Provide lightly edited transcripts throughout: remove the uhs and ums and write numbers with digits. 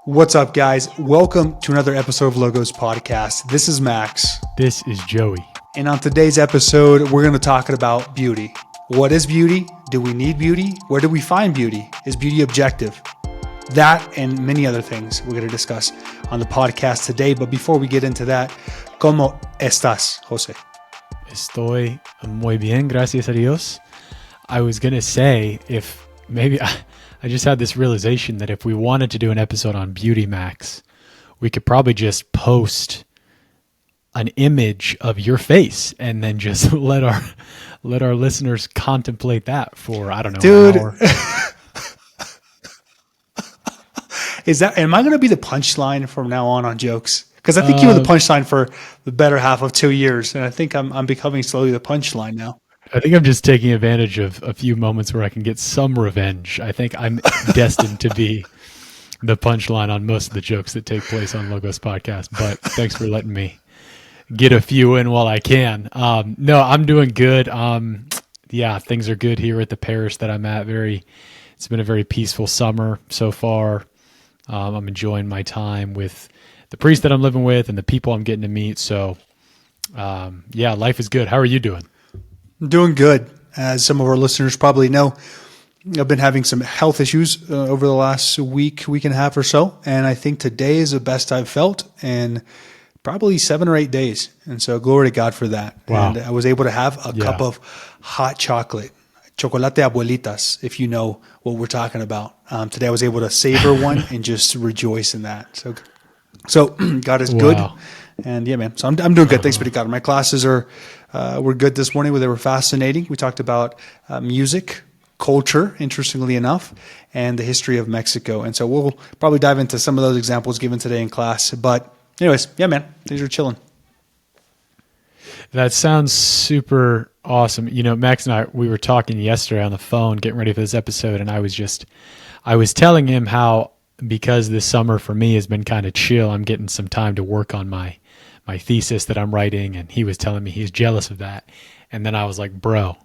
What's up, guys? Welcome to another episode of Logos Podcast. This is Max. This is Joey. And on today's episode, we're going to talk about beauty. What is beauty? Do we need beauty? Where do we find beauty? Is beauty objective? That and many other things we're going to discuss on the podcast today. But before we get into that, ¿Cómo estás, Jose? Estoy muy bien, gracias a Dios. I was going to say, if maybe I just had this realization that if we wanted to do an episode on beauty, Max, we could probably just post an image of your face and then just let our listeners contemplate that for, I don't know, an hour. Am I going to be the punchline from now on jokes? Because I think you were the punchline for the better half of 2 years, and I think I'm becoming slowly the punchline now. I think I'm just taking advantage of a few moments where I can get some revenge. I think I'm destined to be the punchline on most of the jokes that take place on Logos Podcast, but thanks for letting me get a few in while I can. No, I'm doing good. Yeah, things are good here at the parish that I'm at. It's been a very peaceful summer so far. I'm enjoying my time with the priest that I'm living with and the people I'm getting to meet. So, yeah, life is good. How are you doing? I'm doing good. As some of our listeners probably know, I've been having some health issues over the last week and a half or so. And I think today is the best I've felt in probably 7 or 8 days. And so glory to God for that. Wow. And I was able to have a cup of hot chocolate. Chocolate abuelitas, if you know what we're talking about. Today I was able to savor one and just rejoice in that. So God is good. And yeah, man. So I'm doing good. Thanks be to God. My classes were good this morning. They were fascinating. We talked about music, culture, interestingly enough, and the history of Mexico. And so we'll probably dive into some of those examples given today in class. But anyways, yeah, man, things are chilling. That sounds super awesome. You know, Max and I, we were talking yesterday on the phone, getting ready for this episode, and I was telling him how, because this summer for me has been kind of chill, I'm getting some time to work on my thesis that I'm writing, and he was telling me he's jealous of that. And then I was like, bro,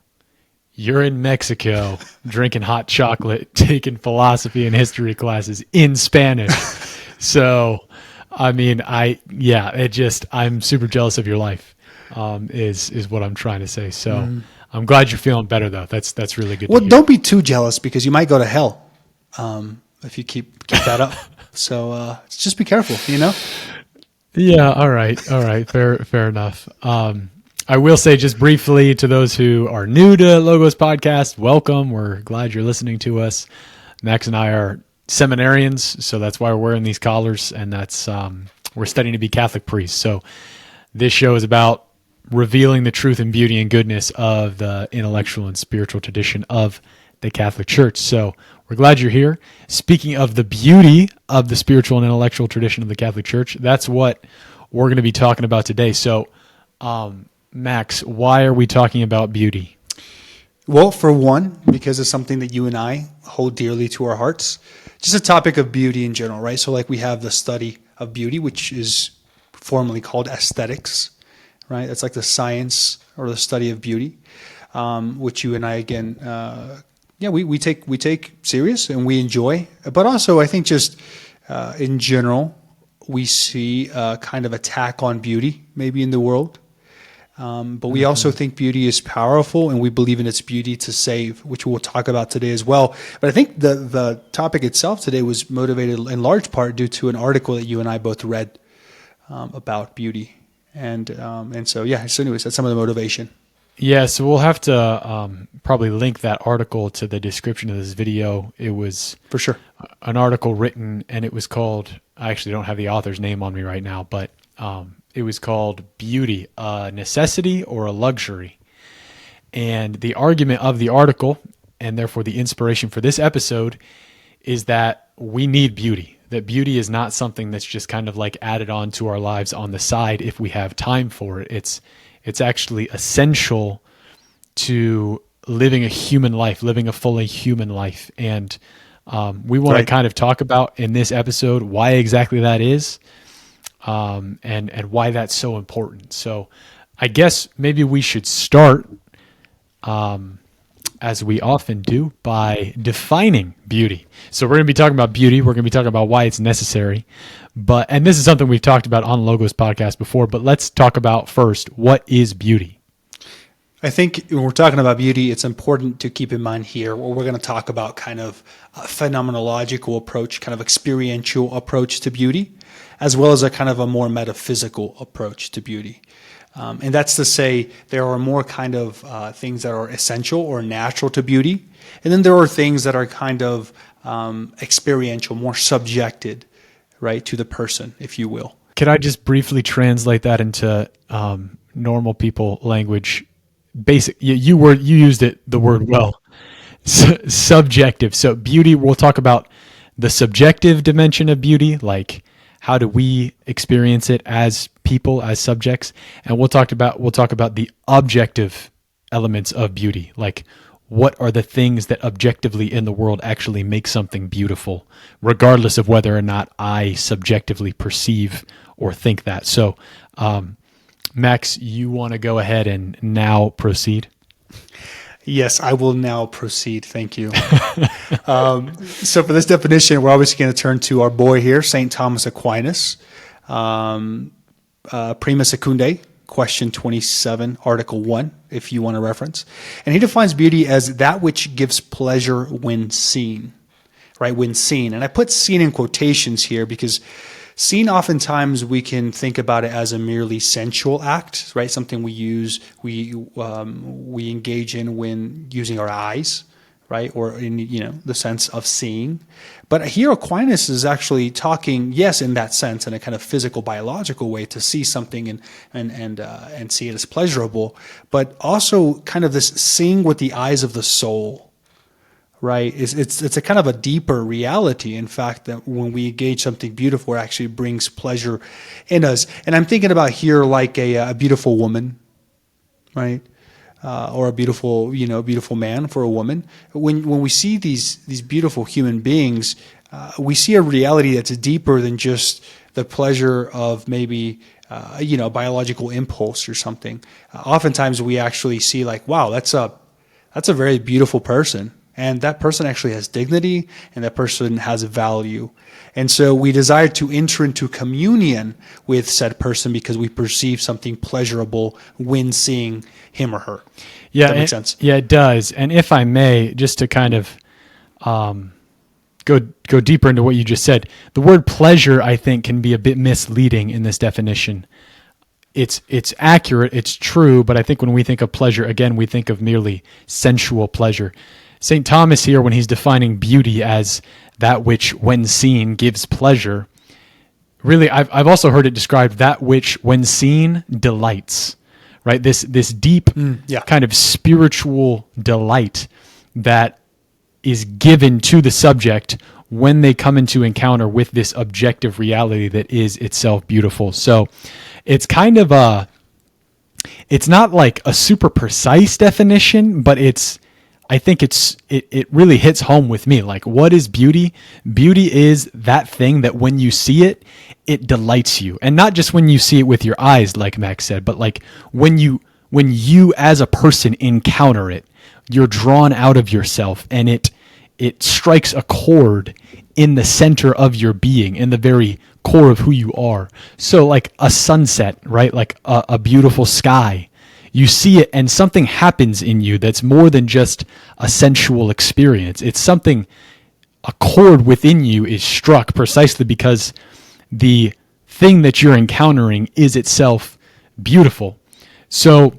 you're in Mexico drinking hot chocolate, taking philosophy and history classes in Spanish. So, I mean, I'm super jealous of your life, is what I'm trying to say. So I'm glad you're feeling better though. That's really good. Well, don't be too jealous because you might go to hell if you keep that up. So just be careful, you know? Yeah. All right. Fair enough. I will say just briefly to those who are new to Logos Podcast, welcome. We're glad you're listening to us. Max and I are seminarians, so that's why we're wearing these collars, and that's we're studying to be Catholic priests. So this show is about revealing the truth and beauty and goodness of the intellectual and spiritual tradition of the Catholic Church. So we're glad you're here. Speaking of the beauty of the spiritual and intellectual tradition of the Catholic Church, that's what we're going to be talking about today. So, Max, why are we talking about beauty? Well, for one, because it's something that you and I hold dearly to our hearts. Just a topic of beauty in general, right? So like we have the study of beauty, which is formally called aesthetics, right? That's like the science or the study of beauty, which you and I, again, we take serious and we enjoy. But also, I think just in general, we see a kind of attack on beauty maybe in the world. But we also think beauty is powerful, and we believe in its beauty to save, which we'll talk about today as well. But I think the topic itself today was motivated in large part due to an article that you and I both read about beauty. And so, yeah, so anyways, that's some of the motivation. Yeah, so we'll have to probably link that article to the description of this video. It was for sure an article written, and it was called, I actually don't have the author's name on me right now, but it was called Beauty, a Necessity or a Luxury. And the argument of the article, and therefore the inspiration for this episode, is that we need beauty. That beauty is not something that's just kind of like added on to our lives on the side if we have time for it. It's actually essential to living a human life, living a fully human life. And we want to kind of talk about in this episode why exactly that is, and why that's so important. So I guess maybe we should start as we often do, by defining beauty. So we're going to be talking about beauty. We're going to be talking about why it's necessary. And this is something we've talked about on Logos podcast before, but let's talk about first, what is beauty? I think when we're talking about beauty, it's important to keep in mind here, where we're going to talk about kind of a phenomenological approach, kind of experiential approach to beauty, as well as a kind of a more metaphysical approach to beauty. And that's to say there are more kind of things that are essential or natural to beauty. And then there are things that are kind of experiential, more subjected, right, to the person, if you will. Could I just briefly translate that into normal people language? You used the word well. Subjective. So beauty, we'll talk about the subjective dimension of beauty, like how do we experience it as people, as subjects, and we'll talk about the objective elements of beauty, like what are the things that objectively in the world actually make something beautiful, regardless of whether or not I subjectively perceive or think that. So, Max, you want to go ahead and now proceed? Yes, I will now proceed. Thank you. So for this definition, we're obviously going to turn to our boy here, St. Thomas Aquinas, Prima Secundae, question 27, article 1, if you want to reference. And he defines beauty as that which gives pleasure when seen, right? When seen. And I put seen in quotations here because seen, oftentimes we can think about it as a merely sensual act, right? Something we engage in when using our eyes, right? Or in the sense of seeing. But here Aquinas is actually talking, yes, in that sense, in a kind of physical, biological way, to see something and see it as pleasurable, but also kind of this seeing with the eyes of the soul. Right, it's a kind of a deeper reality. In fact, that when we engage something beautiful, it actually brings pleasure in us. And I'm thinking about here like a beautiful woman, right, or a beautiful man for a woman. When we see these beautiful human beings, we see a reality that's deeper than just the pleasure of maybe biological impulse or something. Oftentimes, we actually see like, wow, that's a very beautiful person. And that person actually has dignity, and that person has value. And so we desire to enter into communion with said person because we perceive something pleasurable when seeing him or her. Yeah, Does that make sense? Yeah, it does. And if I may, just to kind of go deeper into what you just said, the word pleasure, I think, can be a bit misleading in this definition. It's accurate, it's true, but I think when we think of pleasure, again, we think of merely sensual pleasure. St. Thomas here, when he's defining beauty as that which, when seen, gives pleasure, really, I've also heard it described that which, when seen, delights, right? This deep kind of spiritual delight that is given to the subject when they come into encounter with this objective reality that is itself beautiful. So it's kind of it's not like a super precise definition, but I think it really hits home with me. Like, what is beauty? Beauty is that thing that when you see it, it delights you. And not just when you see it with your eyes, like Max said, but like when you as a person encounter it, you're drawn out of yourself and it strikes a chord in the center of your being, in the very core of who you are. So like a sunset, right? Like a beautiful sky. You see it and something happens in you that's more than just a sensual experience. It's something, a chord within you is struck precisely because the thing that you're encountering is itself beautiful. So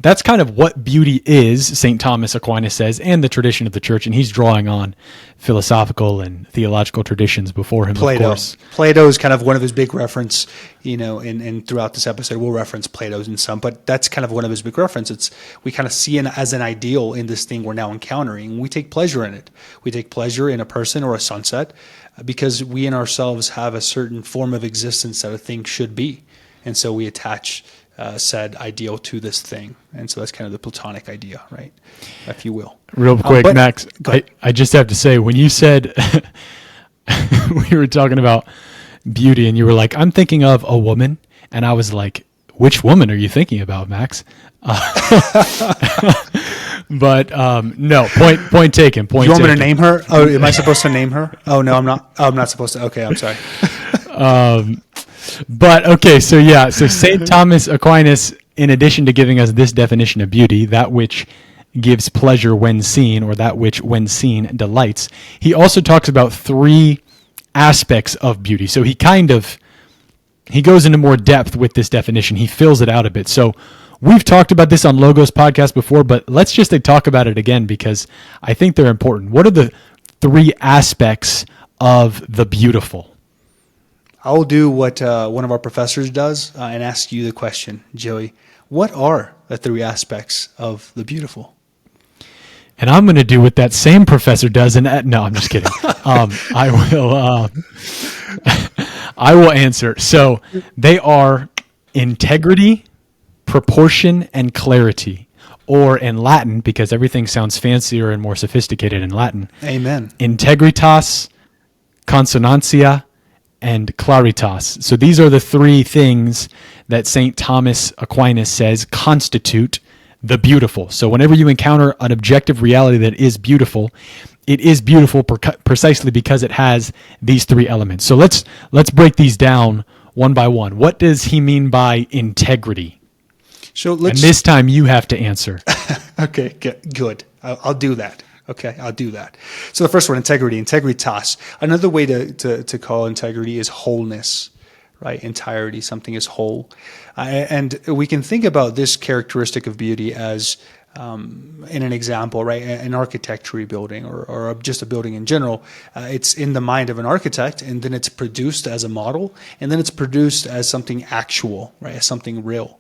that's kind of what beauty is, St. Thomas Aquinas says, and the tradition of the church, and he's drawing on philosophical and theological traditions before him, Plato. of course. Plato is kind of one of his big reference, and throughout this episode, we'll reference Plato's in some, but that's kind of one of his big references. We kind of see it as an ideal in this thing we're now encountering. We take pleasure in it. We take pleasure in a person or a sunset because we in ourselves have a certain form of existence that a thing should be. And so we attach said ideal to this thing. And so that's kind of the Platonic idea, right? If you will. Real quick, Max, I just have to say, when you said, we were talking about beauty and you were like, I'm thinking of a woman. And I was like, which woman are you thinking about, Max? But no, point taken. Point You want me to taken. name her? Oh, am I supposed to name her? Oh no, I'm not. Oh, I'm not supposed to. Okay, I'm sorry. But okay, so yeah, so Saint Thomas Aquinas, in addition to giving us this definition of beauty, that which gives pleasure when seen, or that which when seen delights, he also talks about three aspects of beauty. So he goes into more depth with this definition. He fills it out a bit. So we've talked about this on Logos podcast before, but let's just talk about it again because I think they're important. What are the three aspects of the beautiful? I'll do what one of our professors does and ask you the question, Joey. What are the three aspects of the beautiful? And I'm going to do what that same professor does. And no, I'm just kidding. I will answer. So they are integrity, proportion, and clarity. Or in Latin, because everything sounds fancier and more sophisticated in Latin. Amen. Integritas, consonantia, and claritas. So these are the three things that St. Thomas Aquinas says constitute the beautiful. So whenever you encounter an objective reality that is beautiful, it is beautiful precisely because it has these three elements. So let's break these down one by one. What does he mean by integrity? So and this time you have to answer. Okay, good. I'll do that. Okay, I'll do that. So the first one, integrity, integritas. Another way to call integrity is wholeness, right? Entirety, something is whole. And we can think about this characteristic of beauty as, in an example, right? An architecture building or just a building in general. It's in the mind of an architect, and then it's produced as a model, and then it's produced as something actual, right? As something real.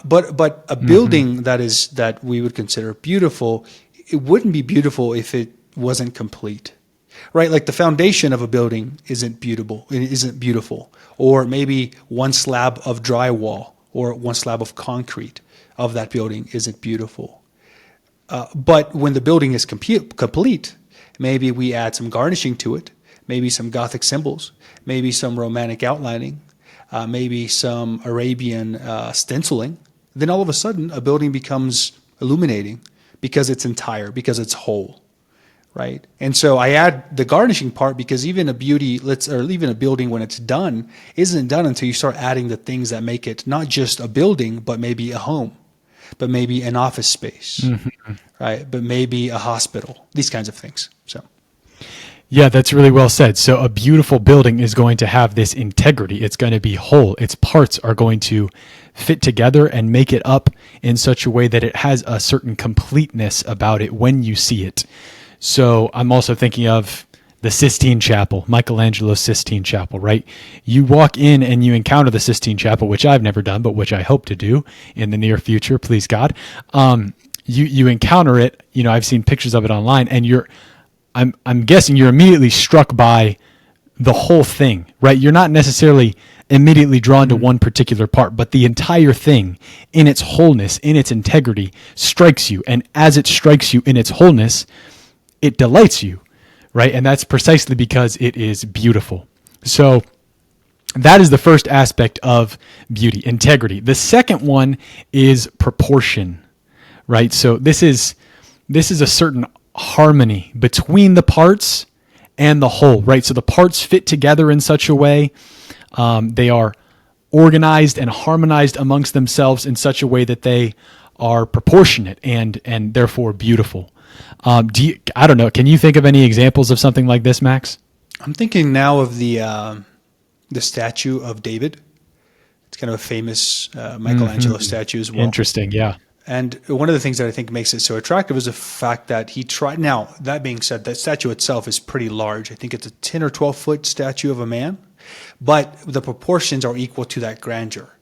But a building that we would consider beautiful, it wouldn't be beautiful if it wasn't complete, right? Like the foundation of a building isn't beautiful, or maybe one slab of drywall or one slab of concrete of that building isn't beautiful. But when the building is complete, maybe we add some garnishing to it, maybe some Gothic symbols, maybe some Romantic outlining, maybe some Arabian stenciling, then all of a sudden a building becomes illuminating because it's entire, because it's whole, right? And so I add the garnishing part because even a building when it's done isn't done until you start adding the things that make it not just a building, but maybe a home, but maybe an office space, right? But maybe a hospital, these kinds of things. So. Yeah, that's really well said. So a beautiful building is going to have this integrity. It's going to be whole. Its parts are going to fit together and make it up in such a way that it has a certain completeness about it when you see it. So I'm also thinking of the Sistine Chapel, Michelangelo's Sistine Chapel, right? You walk in and you encounter the Sistine Chapel, which I've never done, but which I hope to do in the near future, please God. You encounter it, I've seen pictures of it online, and I'm guessing you're immediately struck by the whole thing, right? You're not necessarily immediately drawn to one particular part, but the entire thing in its wholeness, in its integrity, strikes you. And as it strikes you in its wholeness, it delights you, right? And that's precisely because it is beautiful. So that is the first aspect of beauty, integrity. The second one is proportion, right? So this is a certain harmony between the parts and the whole, right? So the parts fit together in such a way, they are organized and harmonized amongst themselves in such a way that they are proportionate and therefore beautiful. I don't know. Can you think of any examples of something like this, Max? I'm thinking now of the statue of David. It's kind of a famous Michelangelo statue as well. Interesting, yeah. And one of the things that I think makes it so attractive is the fact that he tried. Now, that being said, that statue itself is pretty large. I think it's a 10 or 12 foot statue of a man, but the proportions are equal to that grandeur,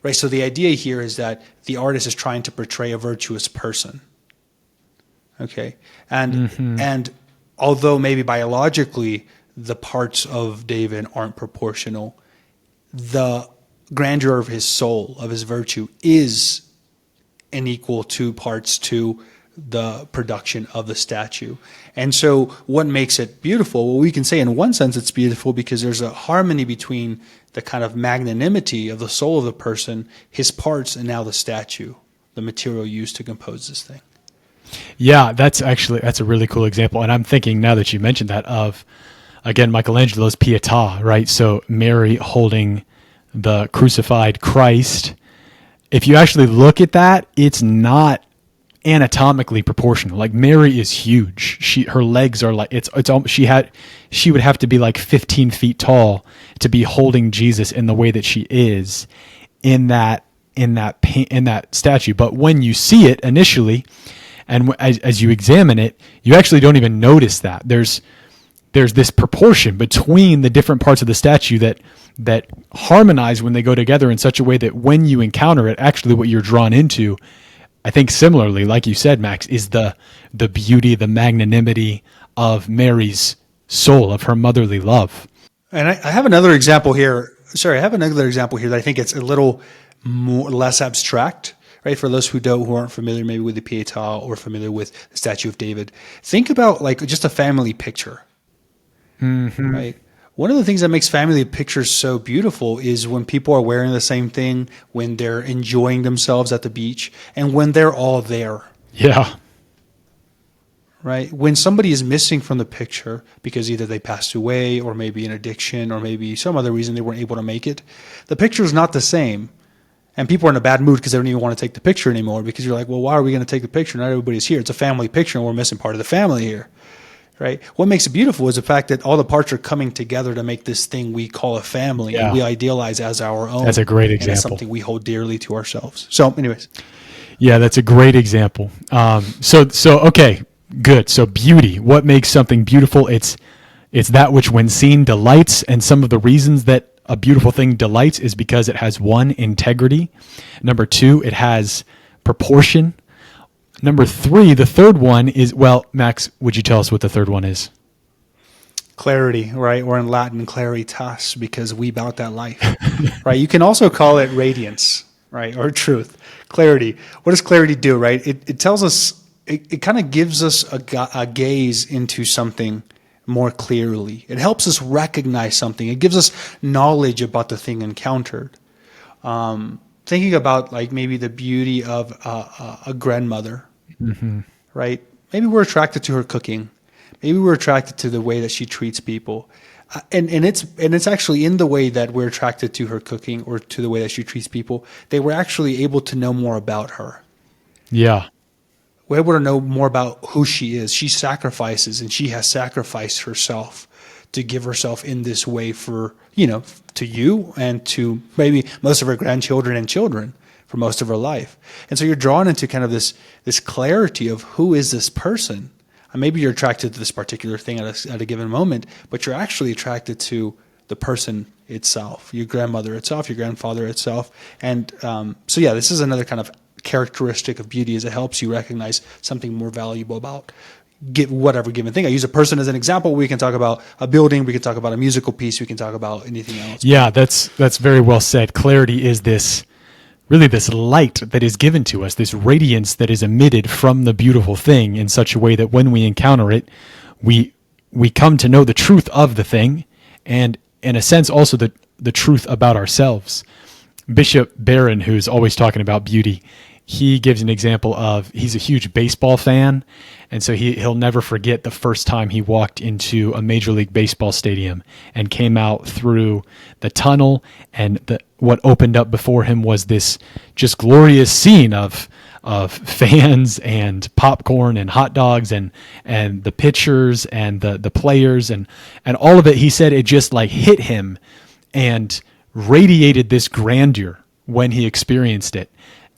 right? So the idea here is that the artist is trying to portray a virtuous person. Okay. And although maybe biologically the parts of David aren't proportional, the grandeur of his soul, of his virtue, is in equal two parts to the production of the statue. And so what makes it beautiful? Well, we can say in one sense it's beautiful because there's a harmony between the kind of magnanimity of the soul of the person, his parts, and now the statue, the material used to compose this thing. Yeah, that's a really cool example. And I'm thinking now that you mentioned that of, again, Michelangelo's Pietà, right? So Mary holding the crucified Christ. If you actually look at that, it's not anatomically proportional. Like Mary is huge. Her legs are like she would have to be like 15 feet tall to be holding Jesus in the way that she is in that statue. But when you see it initially, and as you examine it, you actually don't even notice that there's this proportion between the different parts of the statue that harmonize when they go together in such a way that when you encounter it, actually what you're drawn into, I think similarly, like you said, Max, is the beauty, the magnanimity of Mary's soul, of her motherly love. And I have another example here. Sorry, I have another example here that I think it's a little less abstract, right? For those who aren't familiar maybe with the Pietà or familiar with the Statue of David, think about like just a family picture, right? One of the things that makes family pictures so beautiful is when people are wearing the same thing, when they're enjoying themselves at the beach, and when they're all there. Yeah. Right? When somebody is missing from the picture because either they passed away or maybe an addiction or maybe some other reason they weren't able to make it, the picture is not the same. And people are in a bad mood because they don't even want to take the picture anymore because you're like, well, why are we going to take the picture? Not everybody's here. It's a family picture and we're missing part of the family here. Right? What makes it beautiful is the fact that all the parts are coming together to make this thing we call a family and we idealize as our own. That's a great example. And it's something we hold dearly to ourselves. So anyways. Yeah, that's a great example. So okay, good. So beauty, what makes something beautiful? It's that which when seen delights, and some of the reasons that a beautiful thing delights is because it has one, integrity. Number two, it has proportion. Number three, the third one is, well, Max, would you tell us what the third one is? Clarity, right? Or in Latin, claritas, because we about that life, right? You can also call it radiance, right? Or truth. Clarity. What does clarity do, right? It tells us, it kind of gives us a gaze into something more clearly. It helps us recognize something. It gives us knowledge about the thing encountered. Thinking about like maybe the beauty of a grandmother, right? Maybe we're attracted to her cooking. Maybe we're attracted to the way that she treats people. And it's actually in the way that we're attracted to her cooking or to the way that she treats people, they were actually able to know more about her. Yeah. We're able to know more about who she is. She sacrifices, and she has sacrificed herself to give herself in this way for, to you and to maybe most of her grandchildren and children for most of her life. And so you're drawn into kind of this clarity of who is this person. And maybe you're attracted to this particular thing at a given moment, but you're actually attracted to the person itself, your grandmother itself, your grandfather itself. And so this is another kind of characteristic of beauty, is it helps you recognize something more valuable about whatever given thing. I use a person as an example. We can talk about a building, we can talk about a musical piece, we can talk about anything else. Yeah, that's very well said. Clarity is this light that is given to us, this radiance that is emitted from the beautiful thing in such a way that when we encounter it, we come to know the truth of the thing, and in a sense also the truth about ourselves. Bishop Barron, who's always talking about beauty, he gives an example of, he's a huge baseball fan, and so he'll never forget the first time he walked into a Major League Baseball stadium and came out through the tunnel, and what opened up before him was this just glorious scene of fans and popcorn and hot dogs and the pitchers and the players and all of it. He said it just like hit him and radiated this grandeur when he experienced it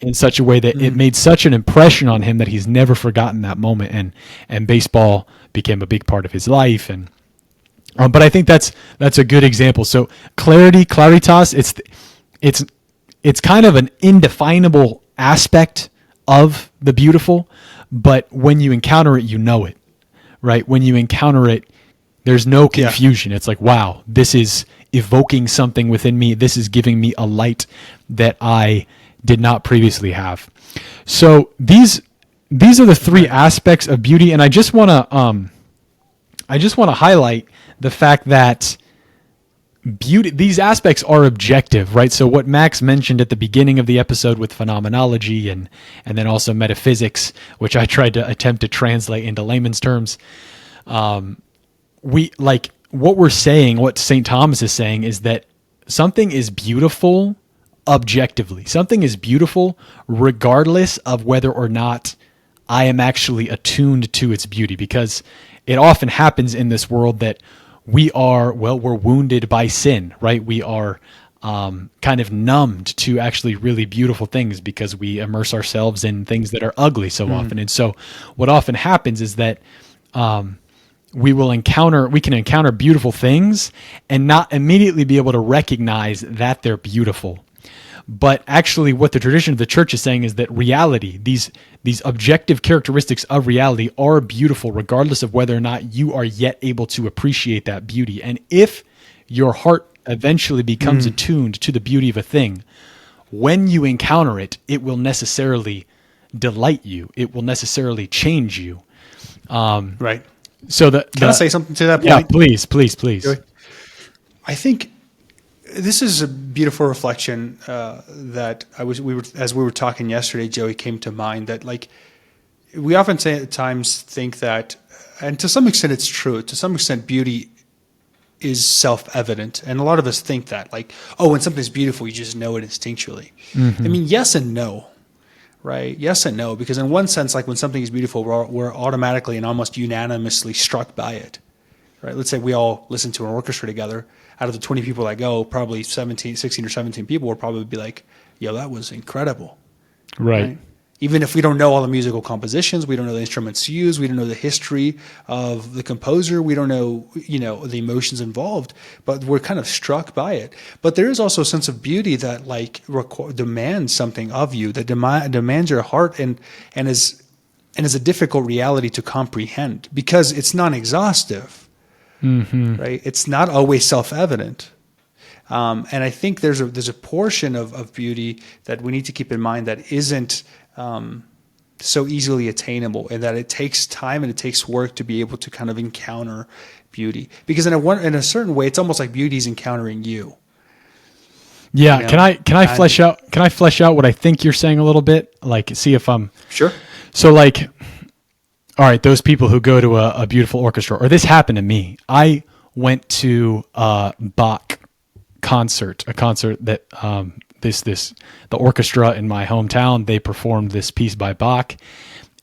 in such a way that it made such an impression on him that he's never forgotten that moment, and baseball became a big part of his life. And but I think that's a good example. So claritas, it's kind of an indefinable aspect of the beautiful, but when you encounter it, you know it, right? When you encounter it, there's no confusion. It's like, wow, this is evoking something within me. This is giving me a light that I did not previously have. So these are the three aspects of beauty, and I just want to highlight the fact that beauty, these aspects are objective, right? So what Max mentioned at the beginning of the episode with phenomenology and then also metaphysics, which I tried to attempt to translate into layman's terms, we like what we're saying, what St. Thomas is saying is that something is beautiful objectively. Something is beautiful regardless of whether or not I am actually attuned to its beauty, because it often happens in this world that we're wounded by sin, right? We are kind of numbed to actually really beautiful things because we immerse ourselves in things that are ugly so often. And so what often happens is that we can encounter beautiful things and not immediately be able to recognize that they're beautiful. But actually what the tradition of the church is saying is that reality, these objective characteristics of reality are beautiful regardless of whether or not you are yet able to appreciate that beauty. And if your heart eventually becomes attuned to the beauty of a thing, when you encounter it, it will necessarily delight you. It will necessarily change you. Right. So Can I say something to that point? Yeah, please. I think this is a beautiful reflection that as we were talking yesterday, Joey, came to mind that like we often say at times think that, and to some extent it's true, to some extent beauty is self-evident. And a lot of us think that like, oh, when something's beautiful, you just know it instinctually. I mean, yes and no, right? Yes and no, because in one sense, like when something is beautiful, we're automatically and almost unanimously struck by it, right? Let's say we all listen to an orchestra together. Out of the 20 people that go, probably 16 or 17 people will probably be like, yo, that was incredible. Right. Even if we don't know all the musical compositions, we don't know the instruments used, we don't know the history of the composer, we don't know, the emotions involved, but we're kind of struck by it. But there is also a sense of beauty that like demands something of you, that demands your heart and is a difficult reality to comprehend because it's non-exhaustive. Right? It's not always self-evident. And I think there's a portion of beauty that we need to keep in mind that isn't so easily attainable, and that it takes time and it takes work to be able to kind of encounter beauty. Because in a certain way, it's almost like beauty is encountering you. Yeah. Can I flesh out what I think you're saying a little bit? Like, see if I'm sure. So like, all right, those people who go to a beautiful orchestra, or this happened to me. I went to a Bach concert, a concert that the orchestra in my hometown, they performed this piece by Bach,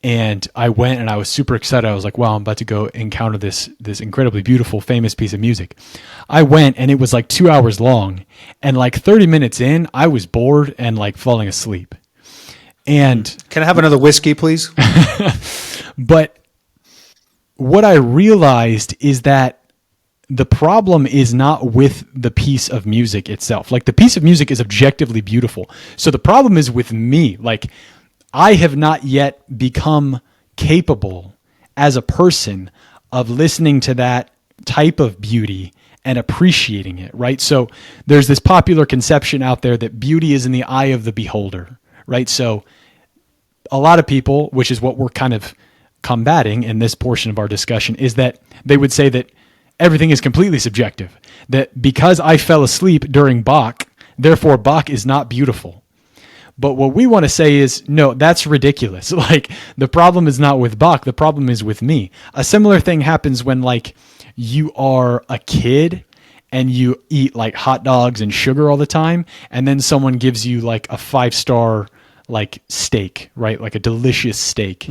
and I went and I was super excited. I was like, wow, I'm about to go encounter this incredibly beautiful, famous piece of music. I went and it was like 2 hours long, and like 30 minutes in, I was bored and like falling asleep. And can I have another whiskey, please? But what I realized is that the problem is not with the piece of music itself. Like the piece of music is objectively beautiful. So the problem is with me. Like I have not yet become capable as a person of listening to that type of beauty and appreciating it, right? So there's this popular conception out there that beauty is in the eye of the beholder, right? So a lot of people, which is what we're kind of combating in this portion of our discussion, is that they would say that everything is completely subjective, that because I fell asleep during Bach, therefore Bach is not beautiful. But what we want to say is, no, that's ridiculous. Like the problem is not with Bach, the problem is with me. A similar thing happens when like you are a kid and you eat like hot dogs and sugar all the time, and then someone gives you like a 5-star like steak, right? Like a delicious steak.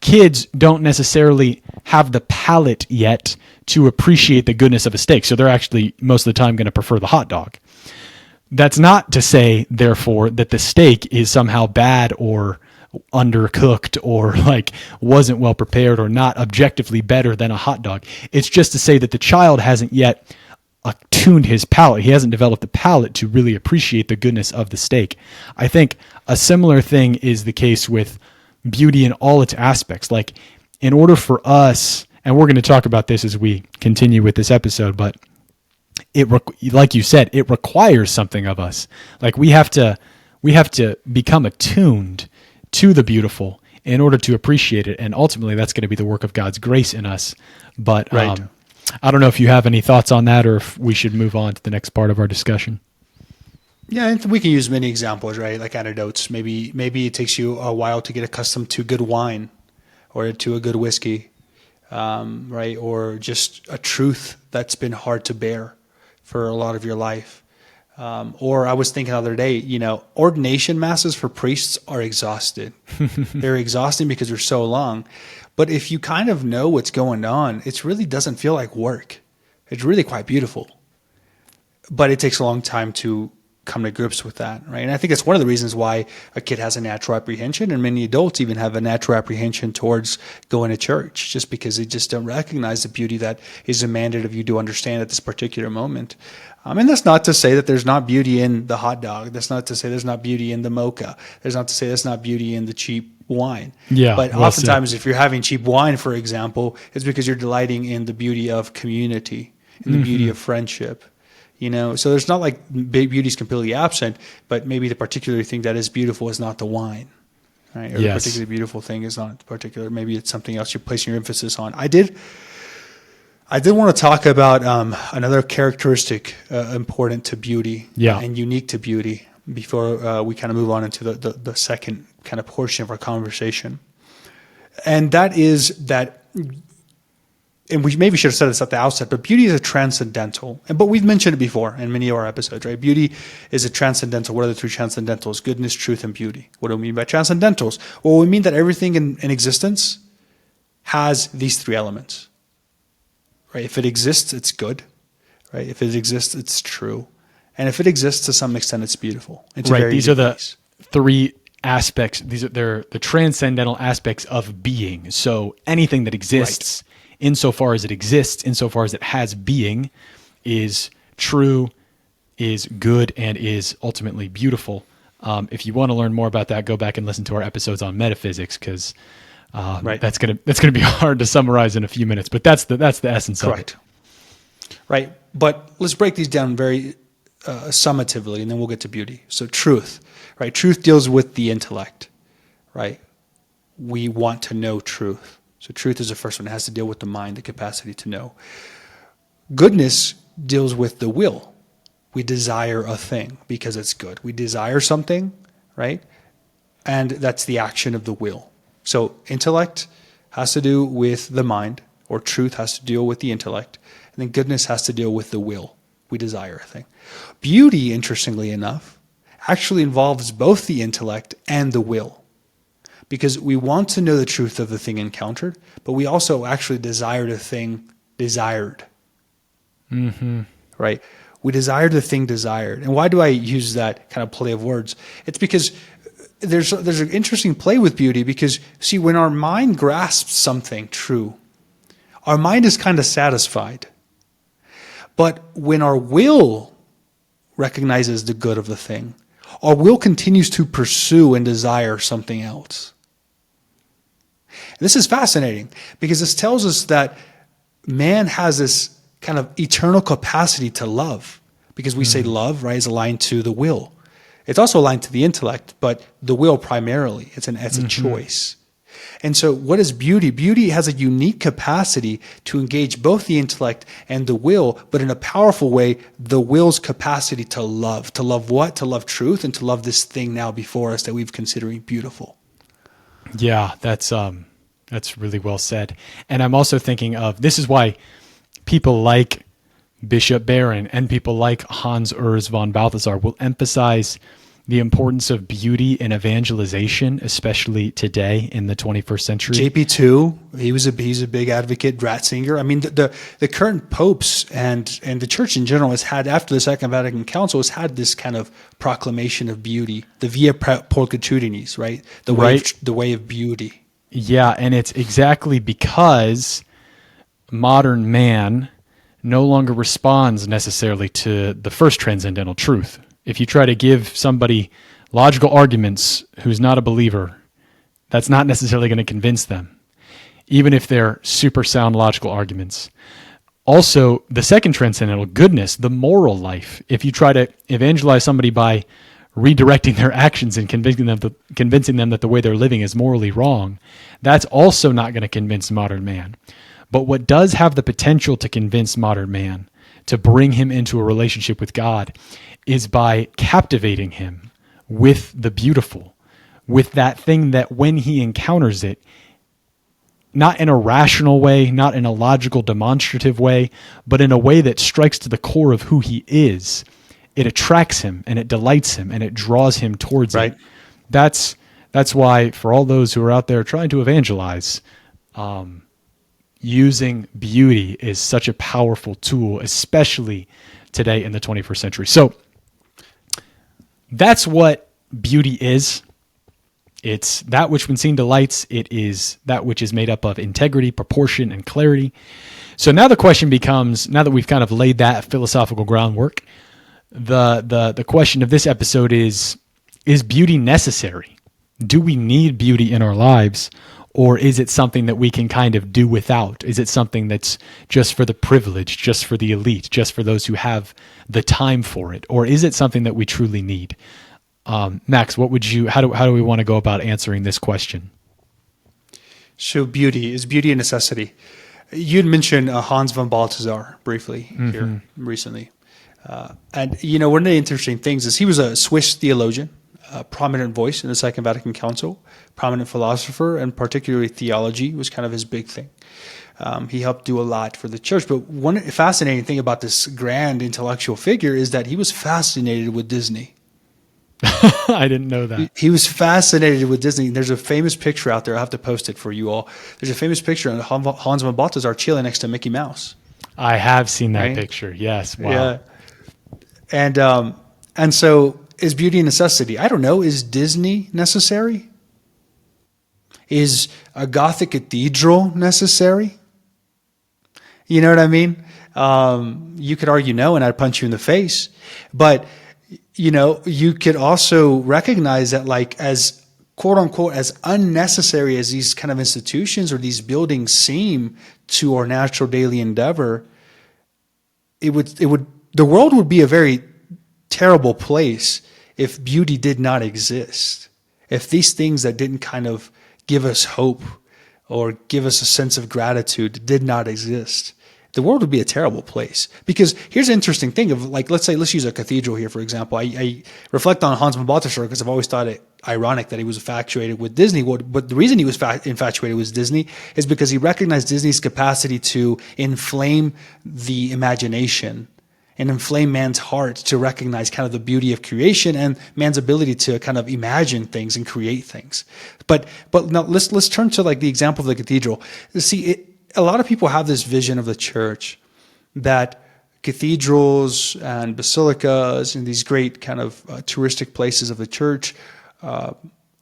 Kids don't necessarily have the palate yet to appreciate the goodness of a steak. So they're actually most of the time going to prefer the hot dog. That's not to say, therefore, that the steak is somehow bad or undercooked or like wasn't well prepared or not objectively better than a hot dog. It's just to say that the child hasn't yet attuned his palate. He hasn't developed the palate to really appreciate the goodness of the steak. I think a similar thing is the case with beauty in all its aspects. Like in order for us, and we're going to talk about this as we continue with this episode, but like you said, it requires something of us. Like we have to become attuned to the beautiful in order to appreciate it. And ultimately that's going to be the work of God's grace in us. But, right. I don't know if you have any thoughts on that or if we should move on to the next part of our discussion. Yeah, and we can use many examples, right? Like anecdotes. Maybe it takes you a while to get accustomed to good wine or to a good whiskey, right? Or just a truth that's been hard to bear for a lot of your life. Or I was thinking the other day, ordination masses for priests are exhausted. They're exhausting because they're so long. But if you kind of know what's going on, it really doesn't feel like work. It's really quite beautiful. But it takes a long time to come to grips with that, right? And I think it's one of the reasons why a kid has a natural apprehension, and many adults even have a natural apprehension towards going to church, just because they just don't recognize the beauty that is demanded of you to understand at this particular moment. And that's not to say that there's not beauty in the hot dog. That's not to say there's not beauty in the mocha. There's not to say there's not beauty in the cheap wine. Yeah, but well oftentimes, said. if you're having cheap wine, for example, it's because you're delighting in the beauty of community, in the beauty of friendship. So there's not like beauty is completely absent, but maybe the particular thing that is beautiful is not the wine, right? Or the particularly beautiful thing is not particular. Maybe it's something else you're placing your emphasis on. I did want to talk about another characteristic important to beauty and unique to beauty before we kind of move on into the second kind of portion of our conversation. And that is that, and we maybe should have said this at the outset, but beauty is a transcendental. But we've mentioned it before in many of our episodes, right? Beauty is a transcendental. What are the three transcendentals? Goodness, truth, and beauty. What do we mean by transcendentals? Well, we mean that everything in existence has these three elements, right? If it exists, it's good, right? If it exists, it's true. And if it exists to some extent, it's beautiful. Right. These are the three aspects. They're the transcendental aspects of being. So anything that exists, insofar as it exists, insofar as it has being, is true, is good, and is ultimately beautiful. If you want to learn more about that, go back and listen to our episodes on metaphysics, because that's gonna be hard to summarize in a few minutes. But that's the essence of it. Right. But let's break these down very summatively, and then we'll get to beauty. So truth, right? Truth deals with the intellect, right? We want to know truth. So truth is the first one. It has to deal with the mind, the capacity to know. Goodness deals with the will. We desire a thing because it's good. We desire something, right? And that's the action of the will. So intellect has to do with the mind, or truth has to deal with the intellect. And then goodness has to deal with the will. We desire a thing. Beauty, interestingly enough, actually involves both the intellect and the will. Because we want to know the truth of the thing encountered, but we also actually desire the thing desired. Right? We desire the thing desired. And why do I use that kind of play of words? It's because there's an interesting play with beauty, because, see, when our mind grasps something true, our mind is kind of satisfied. But when our will recognizes the good of the thing, our will continues to pursue and desire something else. This is fascinating, because this tells us that man has this kind of eternal capacity to love, because we say love, right, is aligned to the will. It's also aligned to the intellect, but the will primarily. It's a choice. And so what is beauty? Beauty has a unique capacity to engage both the intellect and the will, but in a powerful way, the will's capacity to love. To love what? To love truth, and to love this thing now before us that we've considering beautiful. Yeah, that's really well said. And I'm also thinking of, this is why people like Bishop Barron and people like Hans Urs von Balthasar will emphasize the importance of beauty in evangelization, especially today in the 21st century. JP2, he's a big advocate. Ratzinger. I mean, the current popes and the church in general has had, after the Second Vatican Council, has had this kind of proclamation of beauty, the via pulchritudinis, right? The way of beauty. Yeah, and it's exactly because modern man no longer responds necessarily to the first transcendental truth. If you try to give somebody logical arguments who's not a believer, that's not necessarily going to convince them, even if they're super sound logical arguments. Also, the second transcendental, goodness, the moral life. If you try to evangelize somebody by redirecting their actions and convincing them that the way they're living is morally wrong, that's also not going to convince modern man. But what does have the potential to convince modern man, to bring him into a relationship with God, is by captivating him with the beautiful, with that thing that when he encounters it, not in a rational way, not in a logical, demonstrative way, but in a way that strikes to the core of who he is, it attracts him and it delights him and it draws him towards Right. it. That's why, for all those who are out there trying to evangelize, using beauty is such a powerful tool, especially today in the 21st century. So that's what beauty is. It's that which when seen delights. It is that which is made up of integrity, proportion, and clarity. So now the question becomes, now that we've kind of laid that philosophical groundwork, the question of this episode is beauty necessary? Do we need beauty in our lives? Or is it something that we can kind of do without? Is it something that's just for the privileged, just for the elite, just for those who have the time for it? Or is it something that we truly need? Max, how do we want to go about answering this question? So is beauty a necessity? You'd mentioned Hans von Balthasar briefly here recently. And, one of the interesting things is he was a Swiss theologian, a prominent voice in the Second Vatican Council, prominent philosopher, and particularly theology was kind of his big thing. He helped do a lot for the church. But one fascinating thing about this grand intellectual figure is that he was fascinated with Disney. I didn't know that. He was fascinated with Disney. There's a famous picture out there. I'll have to post it for you all. There's a famous picture of Hans von Balthasar chilling next to Mickey Mouse. I have seen that Right? picture. Yes. Wow. Yeah. And so is beauty a necessity? I don't know. Is Disney necessary? Is a Gothic cathedral necessary? You know what I mean? You could argue no, and I'd punch you in the face. But you could also recognize that, like, as quote unquote, as unnecessary as these kind of institutions or these buildings seem to our natural daily endeavor, the world would be a very terrible place if beauty did not exist. If these things that didn't kind of give us hope or give us a sense of gratitude did not exist, the world would be a terrible place. Because here's an interesting thing of, like, let's use a cathedral here, for example. I reflect on Hans von Balthasar because I've always thought it ironic that he was infatuated with Disney. But the reason he was infatuated with Disney is because he recognized Disney's capacity to inflame the imagination and inflame man's heart to recognize kind of the beauty of creation and man's ability to kind of imagine things and create things. But now let's turn to, like, the example of the cathedral. See, a lot of people have this vision of the church that cathedrals and basilicas and these great kind of touristic places of the church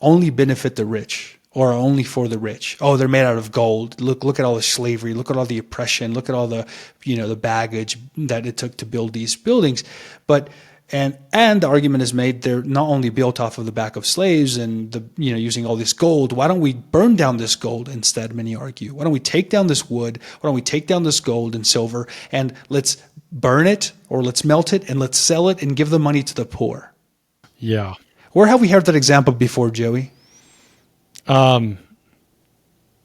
only benefit the rich, or are only for the rich. Oh, they're made out of gold. Look at all the slavery. Look at all the oppression. Look at all the the baggage that it took to build these buildings. But and the argument is made they're not only built off of the back of slaves and using all this gold. Why don't we burn down this gold instead? Many argue. Why don't we take down this wood? Why don't we take down this gold and silver and let's burn it, or let's melt it and let's sell it and give the money to the poor? Yeah. Where have we heard that example before, Joey? I'm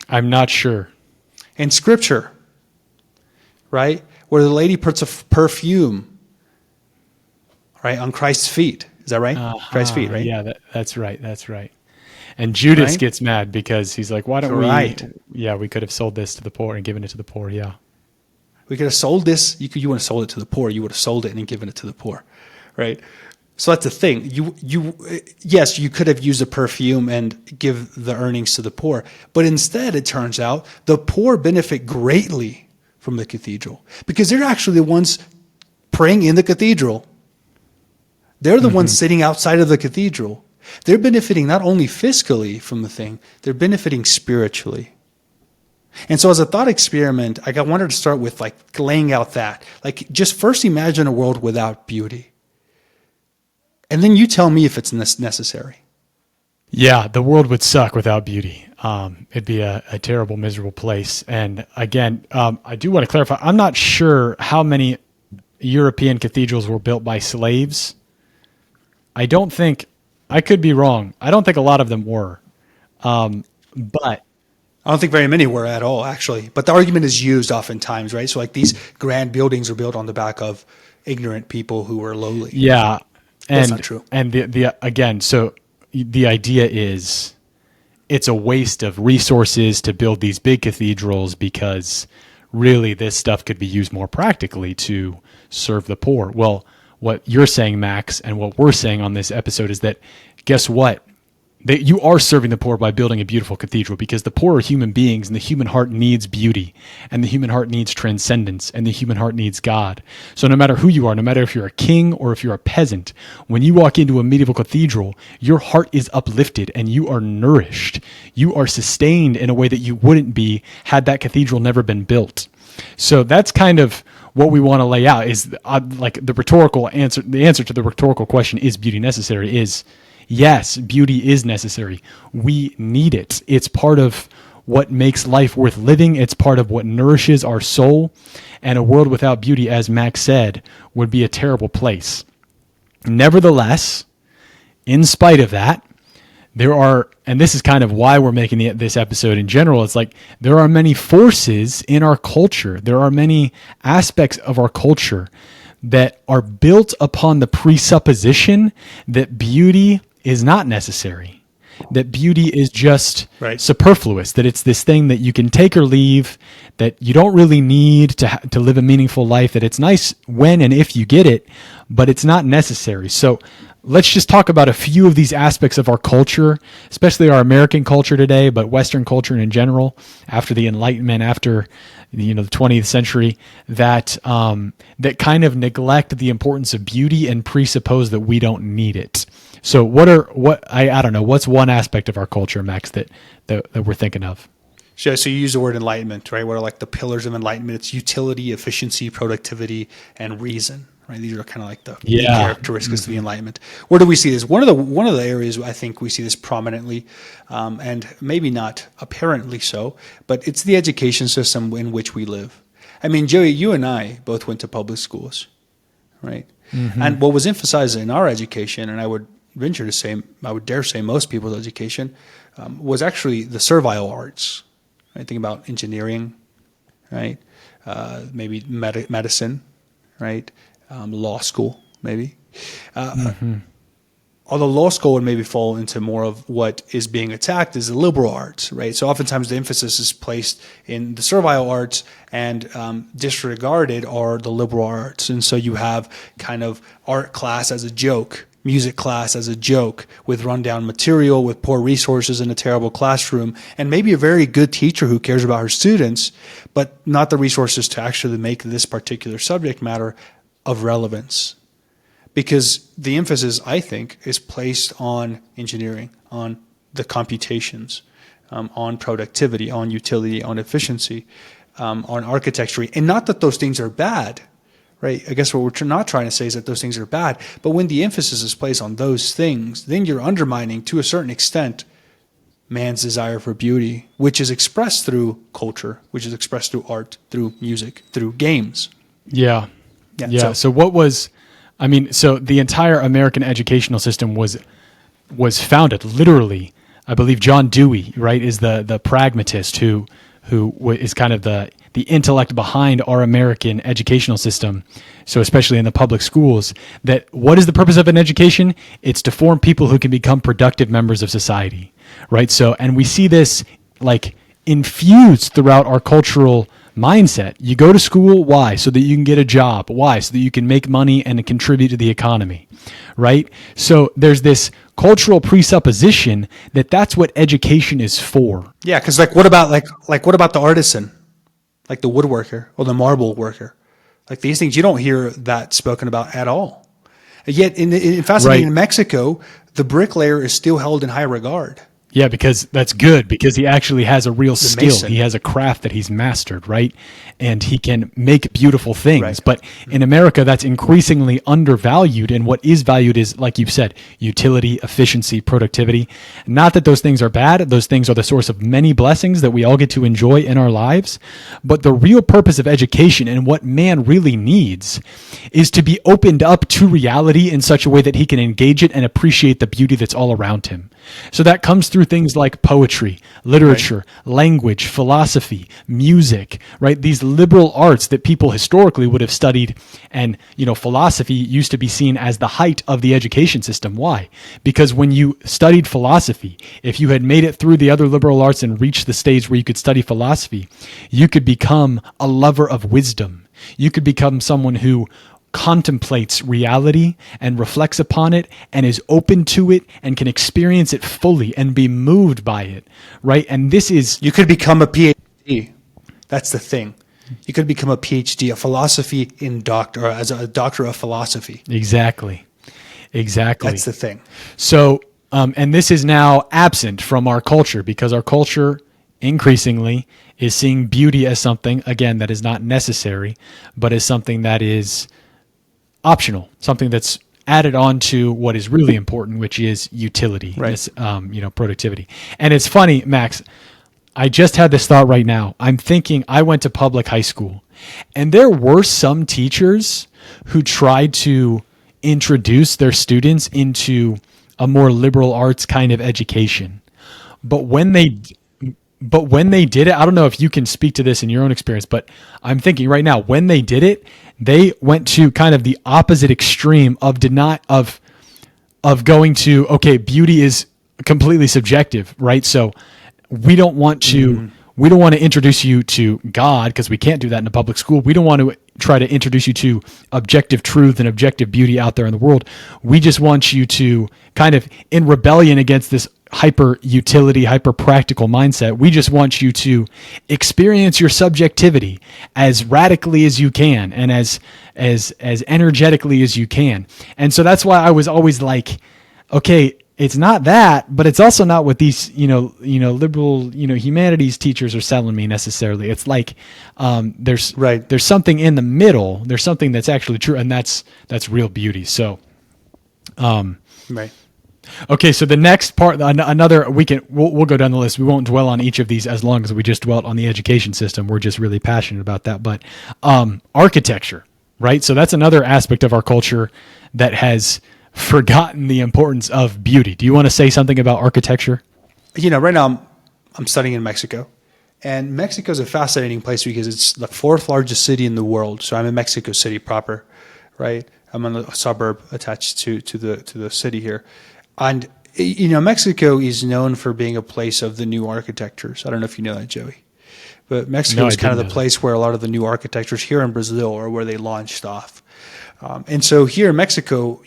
not sure. In Scripture, right? Where the lady puts a perfume, right, on Christ's feet. Is that right? Christ's feet, right? Yeah, that's right. That's right. And Judas Right? gets mad because he's like, why don't Right. we could have sold this to the poor and given it to the poor. Yeah. We could have sold this. You would have sold it to the poor. You would have sold it and given it to the poor, right? So that's the thing. Yes, you could have used a perfume and give the earnings to the poor, but instead, it turns out the poor benefit greatly from the cathedral because they're actually the ones praying in the cathedral. They're the ones sitting outside of the cathedral. They're benefiting not only fiscally from the thing, they're benefiting spiritually. And so as a thought experiment, I wanted to start with, like, laying out that. Like, just first imagine a world without beauty. And then you tell me if it's necessary. Yeah, the world would suck without beauty. It'd be a terrible, miserable place. And again, I do want to clarify, I'm not sure how many European cathedrals were built by slaves. I could be wrong. I don't think a lot of them were. But I don't think very many were at all, actually. But the argument is used oftentimes, right? So like these grand buildings are built on the back of ignorant people who were lowly. Yeah. That's not true. And the again, so the idea is it's a waste of resources to build these big cathedrals because really this stuff could be used more practically to serve the poor. Well, what you're saying, Max, and what we're saying on this episode is that guess what? You are serving the poor by building a beautiful cathedral because the poor are human beings and the human heart needs beauty and the human heart needs transcendence and the human heart needs God. So no matter who you are, no matter if you're a king or if you're a peasant, when you walk into a medieval cathedral, your heart is uplifted and you are nourished. You are sustained in a way that you wouldn't be had that cathedral never been built. So that's kind of what we want to lay out is like the rhetorical answer. The answer to the rhetorical question, is beauty necessary, is yes, beauty is necessary. We need it. It's part of what makes life worth living. It's part of what nourishes our soul. And a world without beauty, as Max said, would be a terrible place. Nevertheless, in spite of that, there are, and this is kind of why we're making this episode in general, it's like there are many forces in our culture. There are many aspects of our culture that are built upon the presupposition that beauty is not necessary, that beauty is just superfluous, that it's this thing that you can take or leave, that you don't really need to live a meaningful life, that it's nice when and if you get it, but it's not necessary. So let's just talk about a few of these aspects of our culture, especially our American culture today, but Western culture in general, after the Enlightenment, after the 20th century, that that kind of neglect the importance of beauty and presuppose that we don't need it. So I don't know, what's one aspect of our culture, Max, that we're thinking of? So you use the word enlightenment, right? What are like the pillars of enlightenment? It's utility, efficiency, productivity, and reason. Right, these are kind of like the big characteristics of the Enlightenment. Where do we see this? One of the areas I think we see this prominently, and maybe not apparently so, but it's the education system in which we live. I mean, Joey, you and I both went to public schools, right? Mm-hmm. And what was emphasized in our education, and I would dare say most people's education, was actually the servile arts. Right? Think about engineering, right? Maybe medicine, right? Law school, maybe. Although law school would maybe fall into more of what is being attacked is the liberal arts, right? So oftentimes the emphasis is placed in the servile arts and disregarded are the liberal arts. And so you have kind of art class as a joke, music class as a joke, with rundown material, with poor resources in a terrible classroom, and maybe a very good teacher who cares about her students, but not the resources to actually make this particular subject matter of relevance. Because the emphasis, I think, is placed on engineering, on the computations, on productivity, on utility, on efficiency, on architecture. And not that those things are bad, right? I guess what we're not trying to say is that those things are bad. But when the emphasis is placed on those things, then you're undermining, to a certain extent, man's desire for beauty, which is expressed through culture, which is expressed through art, through music, through games. Yeah. So the entire American educational system was founded literally. I believe John Dewey, right, is the pragmatist who is kind of the intellect behind our American educational system. So especially in the public schools, that what is the purpose of an education? It's to form people who can become productive members of society, right? So, and we see this like infused throughout our cultural mindset. You go to school, why? So that you can get a job. Why? So that you can make money and contribute to the economy, right? So there's this cultural presupposition that that's what education is for. Yeah, because what about the artisan, like the woodworker or the marble worker? Like these things, you don't hear that spoken about at all. Yet, fascinating, in Mexico, the bricklayer is still held in high regard. Yeah, because that's good, because he actually has a real skill. Mason. He has a craft that he's mastered, right? And he can make beautiful things. Right. But in America, that's increasingly undervalued. And what is valued is, like you've said, utility, efficiency, productivity. Not that those things are bad. Those things are the source of many blessings that we all get to enjoy in our lives. But the real purpose of education and what man really needs is to be opened up to reality in such a way that he can engage it and appreciate the beauty that's all around him. So that comes through through things like poetry, literature, language, philosophy, music, right? These liberal arts that people historically would have studied. And, philosophy used to be seen as the height of the education system. Why? Because when you studied philosophy, if you had made it through the other liberal arts and reached the stage where you could study philosophy, you could become a lover of wisdom. You could become someone who contemplates reality and reflects upon it and is open to it and can experience it fully and be moved by it, right? And this is... You could become a PhD. That's the thing. You could become a PhD, a philosophy in doctor, or as a doctor of philosophy. Exactly. That's the thing. So, and this is now absent from our culture because our culture increasingly is seeing beauty as something, again, that is not necessary, but as something that is optional, something that's added on to what is really important, which is utility, right? Productivity. And it's funny, Max, I just had this thought right now. I'm thinking I went to public high school, and there were some teachers who tried to introduce their students into a more liberal arts kind of education. But when they did it, I don't know if you can speak to this in your own experience, but I'm thinking right now, when they did it, they went to kind of the opposite extreme of going to, okay, beauty is completely subjective, right? So we don't want to introduce you to God because we can't do that in a public school. We don't want to try to introduce you to objective truth and objective beauty out there in the world. We just want you to kind of, in rebellion against this hyper utility, hyper practical mindset, we just want you to experience your subjectivity as radically as you can and as energetically as you can. And so that's why I was always like, okay, it's not that, but it's also not what these, liberal, humanities teachers are selling me necessarily. It's like, there's something in the middle. There's something that's actually true. And that's real beauty. So, right. Okay, so the next part, we'll go down the list. We won't dwell on each of these as long as we just dwelt on the education system. We're just really passionate about that. But architecture, right? So that's another aspect of our culture that has forgotten the importance of beauty. Do you want to say something about architecture? Right now I'm studying in Mexico. And Mexico is a fascinating place because it's the fourth largest city in the world. So I'm in Mexico City proper, right? I'm in a suburb attached to the city here. And, Mexico is known for being a place of the new architectures. I don't know if you know that, Joey. But Mexico is kind of the place where a lot of the new architectures here in Brazil are where they launched off. And so here in Mexico,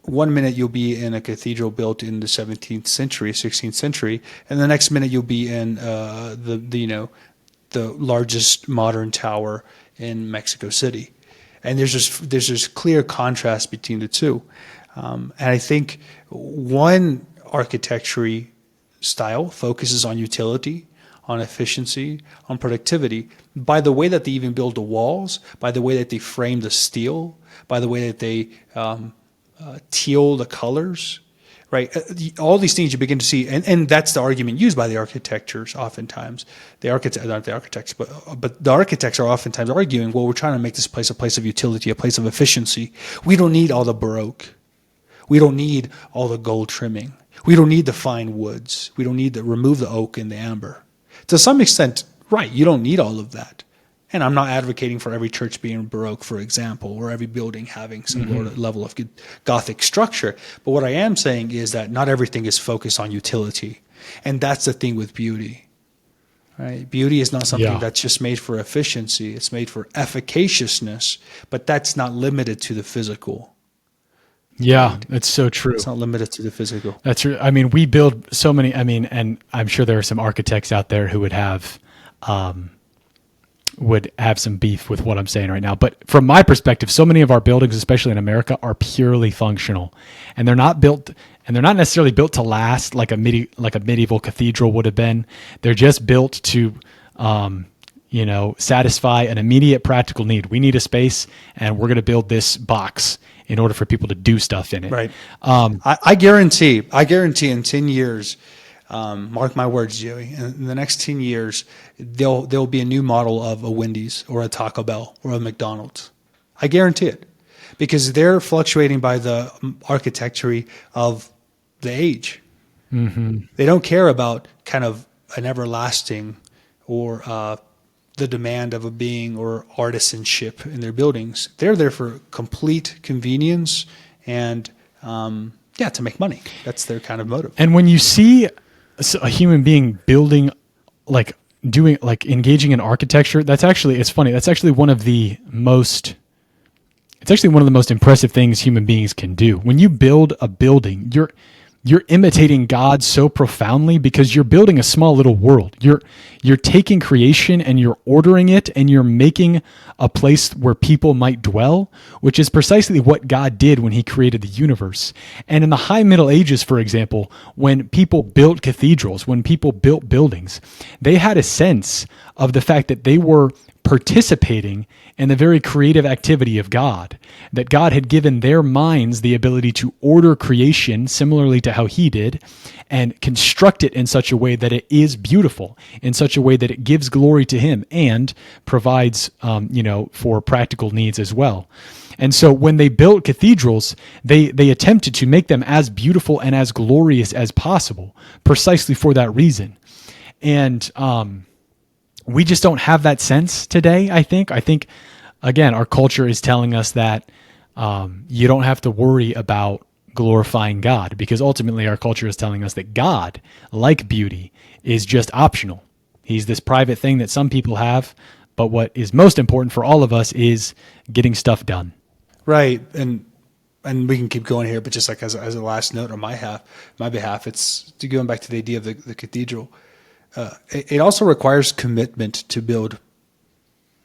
1 minute you'll be in a cathedral built in the 17th century, 16th century, and the next minute you'll be in the largest modern tower in Mexico City. And there's this clear contrast between the two. And I think one architecture style focuses on utility, on efficiency, on productivity, by the way that they even build the walls, by the way that they frame the steel, by the way that they teal the colors, right? All these things you begin to see, and that's the argument used by the architects oftentimes. Not the architects, but the architects are oftentimes arguing, well, we're trying to make this place a place of utility, a place of efficiency. We don't need all the Baroque. We don't need all the gold trimming. We don't need the fine woods. We don't need to remove the oak and the amber. To some extent, right, you don't need all of that. And I'm not advocating for every church being Baroque, for example, or every building having some level of Gothic structure. But what I am saying is that not everything is focused on utility. And that's the thing with beauty. Right? Beauty is not something that's just made for efficiency. It's made for efficaciousness, but that's not limited to the physical. Yeah, that's so true. It's not limited to the physical. That's true. I mean, we build so many, and I'm sure there are some architects out there who would have some beef with what I'm saying right now. But from my perspective, so many of our buildings, especially in America, are purely functional, and they're not necessarily built to last like a medieval cathedral would have been. They're just built to, satisfy an immediate practical need. We need a space, and we're going to build this box in order for people to do stuff in it. Right. I guarantee in 10 years, mark my words, Joey, in the next 10 years, there'll be a new model of a Wendy's or a Taco Bell or a McDonald's. I guarantee it, because they're fluctuating by the architecture of the age. They don't care about kind of an everlasting or the demand of a being or artisanship in their buildings. They're there for complete convenience and to make money. That's their kind of motive. And when you see a human being building, like doing, like engaging in architecture, that's actually, it's funny. That's actually one of the most impressive things human beings can do. When you build a building, you're imitating God so profoundly because you're building a small little world. You're taking creation and you're ordering it and you're making a place where people might dwell, which is precisely what God did when he created the universe. And in the high Middle Ages, for example, when people built cathedrals, when people built buildings, they had a sense of the fact that they were participating in the very creative activity of God, that God had given their minds the ability to order creation similarly to how he did and construct it in such a way that it is beautiful, in such a way that it gives glory to him and provides, for practical needs as well. And so when they built cathedrals, they attempted to make them as beautiful and as glorious as possible, precisely for that reason. And, we just don't have that sense today, I think. I think, again, our culture is telling us that you don't have to worry about glorifying God, because ultimately our culture is telling us that God, like beauty, is just optional. He's this private thing that some people have, but what is most important for all of us is getting stuff done. Right. And we can keep going here, but just like as a last note on my behalf, it's to going back to the idea of the cathedral. It also requires commitment to build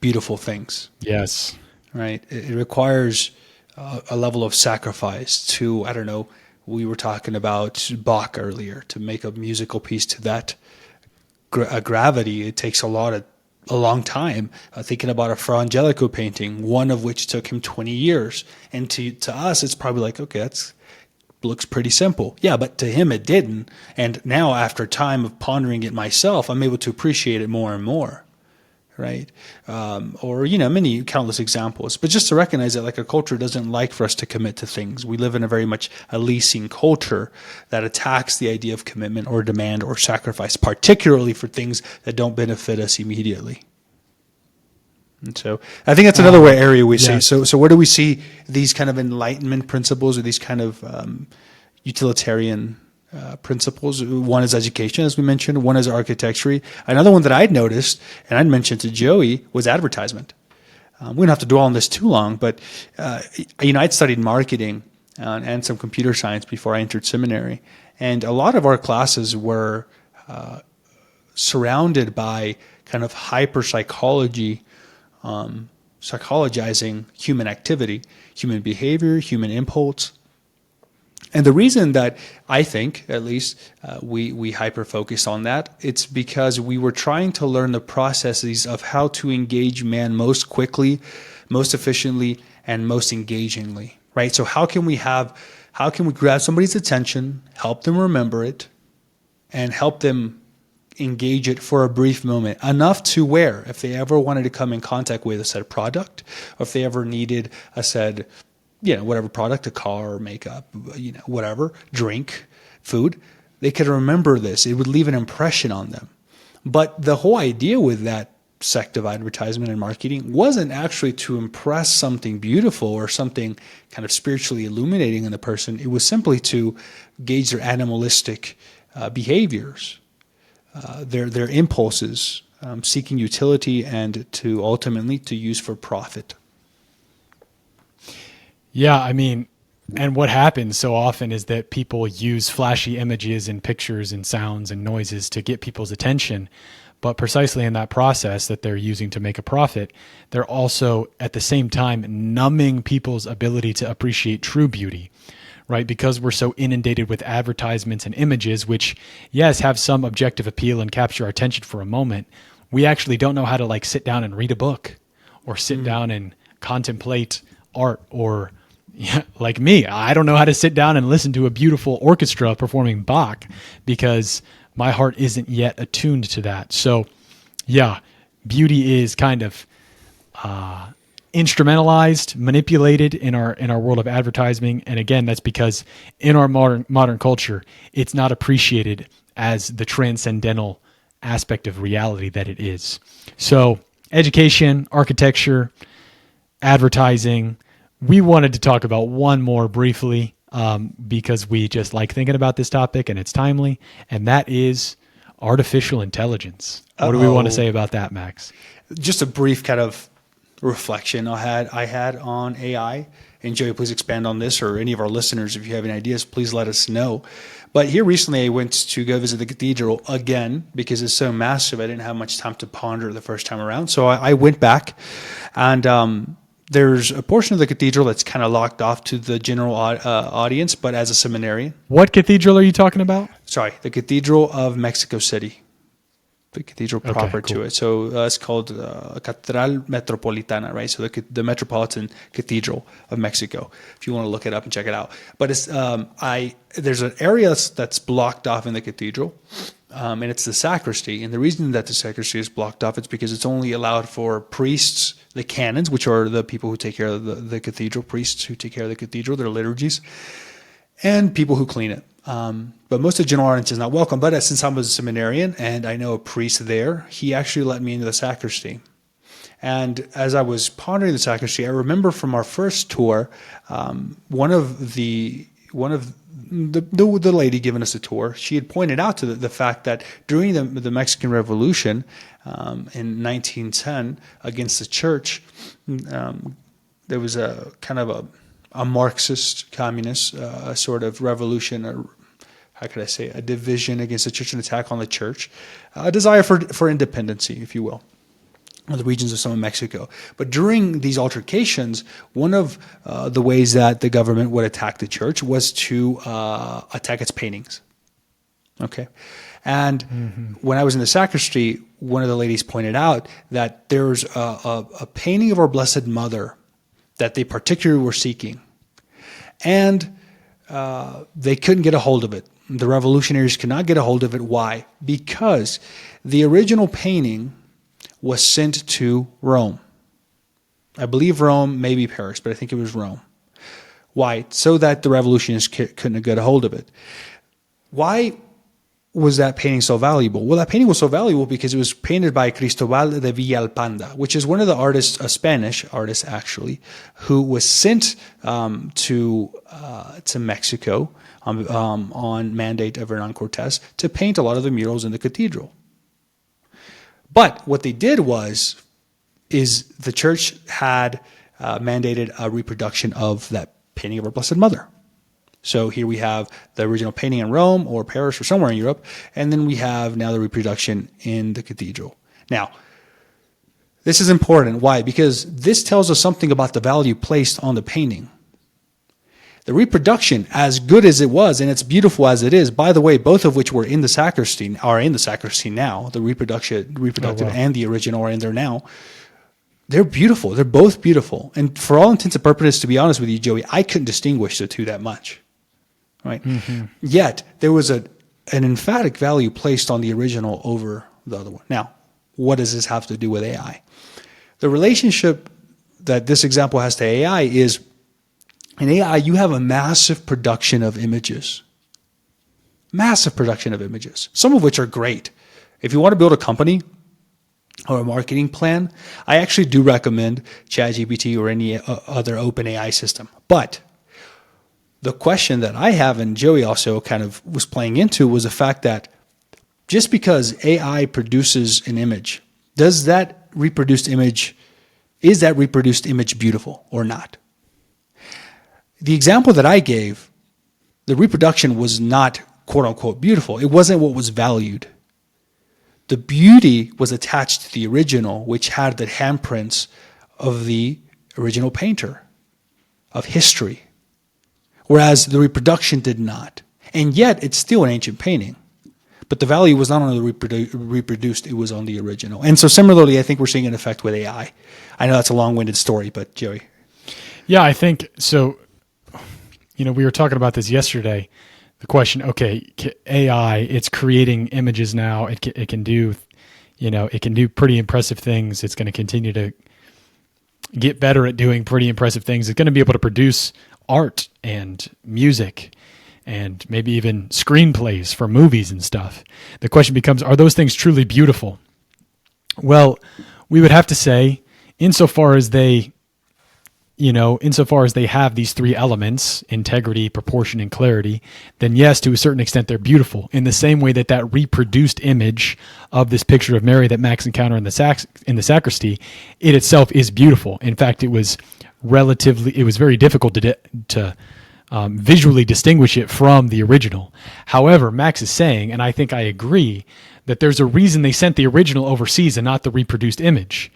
beautiful things. Yes. Right. It requires a level of sacrifice to, I don't know, we were talking about Bach earlier, to make a musical piece to that gravity. It takes a long time. Thinking about a Fra Angelico painting, one of which took him 20 years. And to us, it's probably like, okay, looks pretty simple. Yeah, but to him it didn't. And now after time of pondering it myself, I'm able to appreciate it more and more. Right? Many countless examples. But just to recognize that like a culture doesn't like for us to commit to things. We live in a very much a leasing culture that attacks the idea of commitment or demand or sacrifice, particularly for things that don't benefit us immediately. And so I think that's another area we see. Yes. So where do we see these kind of Enlightenment principles or these kind of utilitarian principles? One is education, as we mentioned. One is architecture. Another one that I'd noticed, and I'd mentioned to Joey, was advertisement. We don't have to dwell on this too long, but I'd studied marketing and some computer science before I entered seminary. And a lot of our classes were surrounded by kind of hyper psychology, psychologizing human activity, human behavior, human impulse. And the reason that I think, at least, we hyper-focus on that, it's because we were trying to learn the processes of how to engage man most quickly, most efficiently, and most engagingly, right? So how can we grab somebody's attention, help them remember it, and help them engage it for a brief moment, enough to where, if they ever wanted to come in contact with a said product, or if they ever needed a said, whatever product, a car, makeup, whatever, drink, food, they could remember this. It would leave an impression on them. But the whole idea with that sect of advertisement and marketing wasn't actually to impress something beautiful or something kind of spiritually illuminating in the person. It was simply to gauge their animalistic behaviors. Their impulses, seeking utility and to ultimately to use for profit. Yeah, I mean, and what happens so often is that people use flashy images and pictures and sounds and noises to get people's attention. But precisely in that process that they're using to make a profit, they're also at the same time numbing people's ability to appreciate true beauty. Right? Because we're so inundated with advertisements and images, which, yes, have some objective appeal and capture our attention for a moment, we actually don't know how to sit down and read a book or sit down and contemplate art or, like me, I don't know how to sit down and listen to a beautiful orchestra performing Bach because my heart isn't yet attuned to that. So, yeah, beauty is kind of instrumentalized, manipulated in our world of advertising. And again, that's because in our modern culture, it's not appreciated as the transcendental aspect of reality that it is. So education, architecture, advertising, we wanted to talk about one more briefly because we just like thinking about this topic and it's timely, and that is artificial intelligence. What do we want to say about that, Max? Just a brief kind of reflection I had on AI. And Joey, please expand on this, or any of our listeners, if you have any ideas, please let us know. But here recently, I went to go visit the cathedral again because it's so massive. I didn't have much time to ponder the first time around. So I went back, and there's a portion of the cathedral that's kind of locked off to the general audience, but as a seminarian. What cathedral are you talking about? Sorry, the Cathedral of Mexico City. The cathedral proper cool. to it. So it's called Catedral Metropolitana, right? So the Metropolitan Cathedral of Mexico, if you want to look it up and check it out. But it's there's an area that's blocked off in the cathedral, and it's the sacristy. And the reason that the sacristy is blocked off is because it's only allowed for priests, the canons, which are the people who take care of the cathedral, priests who take care of the cathedral, their liturgies, and people who clean it. But most of the general audience is not welcome. But since I was a seminarian and I know a priest there, he actually let me into the sacristy. And as I was pondering the sacristy, I remember from our first tour, one of the lady giving us a tour, she had pointed out to the fact that during the Mexican Revolution in 1910 against the church, there was a kind of a Marxist, communist sort of revolution, or how could I say, a division against the church, an attack on the church, a desire for independency, if you will, of the regions of some of Mexico. But during these altercations, one of the ways that the government would attack the church was to attack its paintings. Okay. And when I was in the sacristy, one of the ladies pointed out that there's a painting of Our Blessed Mother that they particularly were seeking. And they couldn't get a hold of it. The revolutionaries could not get a hold of it. Why? Because the original painting was sent to Rome. I believe Rome, maybe Paris, but I think it was Rome. Why? So that the revolutionists couldn't get a hold of it. Why was that painting so valuable? Well, that painting was so valuable because it was painted by Cristobal de Villalpando, which is one of the artists, a Spanish artist actually, who was sent to Mexico on mandate of Hernan Cortés to paint a lot of the murals in the cathedral. But what they did is the church had mandated a reproduction of that painting of Our Blessed Mother. So here we have the original painting in Rome or Paris or somewhere in Europe, and then we have now the reproduction in the cathedral. Now, this is important. Why? Because this tells us something about the value placed on the painting. The reproduction, as good as it was, and it's beautiful as it is, by the way, both of which were in the sacristy, are in the sacristy now, the reproductive and the original are in there now. They're beautiful. They're both beautiful. And for all intents and purposes, to be honest with you, Joey, I couldn't distinguish the two that much. Right? Mm-hmm. Yet, there was an emphatic value placed on the original over the other one. Now, what does this have to do with AI? The relationship that this example has to AI is, in AI, you have a massive production of images. Massive production of images, some of which are great. If you want to build a company or a marketing plan, I actually do recommend ChatGPT or any other open AI system. But the question that I have, and Joey also kind of was playing into, was the fact that just because AI produces an image, is that reproduced image beautiful or not? The example that I gave, the reproduction was not quote unquote beautiful. It wasn't what was valued. The beauty was attached to the original, which had the handprints of the original painter, of history. Whereas the reproduction did not. And yet, it's still an ancient painting. But the value was not on the reproduced, it was on the original. And so similarly, I think we're seeing an effect with AI. I know that's a long-winded story, but Joey. Yeah, I think so. We were talking about this yesterday. The question, okay, AI, it's creating images now. It can do, it can do pretty impressive things. It's going to continue to, get better at doing pretty impressive things. It's going to be able to produce art and music and maybe even screenplays for movies and stuff. The question becomes, are those things truly beautiful? Well, we would have to say, insofar as they have these three elements, integrity, proportion, and clarity, then yes, to a certain extent, they're beautiful. In the same way that reproduced image of this picture of Mary that Max encountered in the sacristy, it itself is beautiful. In fact, it was very difficult to visually distinguish it from the original. However, Max is saying, and I think I agree, that there's a reason they sent the original overseas and not the reproduced image.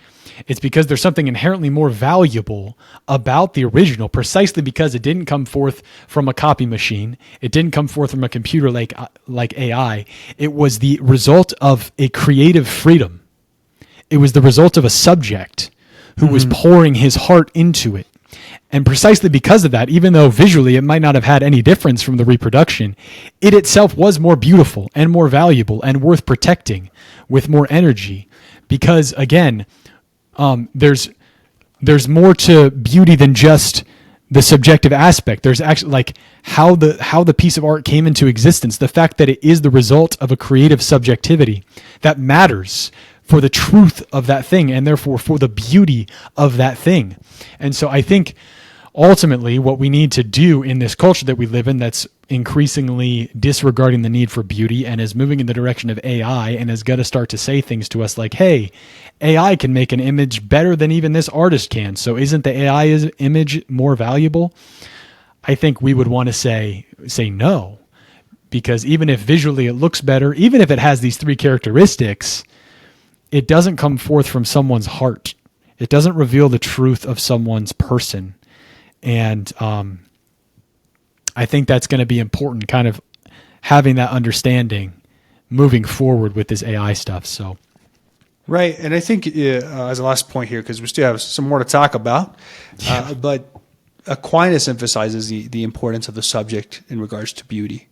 It's because there's something inherently more valuable about the original, precisely because it didn't come forth from a copy machine. It didn't come forth from a computer like AI. It was the result of a creative freedom. It was the result of a subject who was pouring his heart into it. And precisely because of that, even though visually it might not have had any difference from the reproduction, it itself was more beautiful and more valuable and worth protecting with more energy. Because again, there's more to beauty than just the subjective aspect. There's actually like how the piece of art came into existence, the fact that it is the result of a creative subjectivity that matters for the truth of that thing and therefore for the beauty of that thing. And so I think ultimately what we need to do in this culture that we live in that's increasingly disregarding the need for beauty and is moving in the direction of AI and is going to start to say things to us like, hey, AI can make an image better than even this artist can. So isn't the AI image more valuable? I think we would want to say no, because even if visually it looks better, even if it has these three characteristics, it doesn't come forth from someone's heart. It doesn't reveal the truth of someone's person. And I think that's going to be important, kind of having that understanding moving forward with this AI stuff. So, right. And I think as a last point here, because we still have some more to talk about, but Aquinas emphasizes the importance of the subject in regards to beauty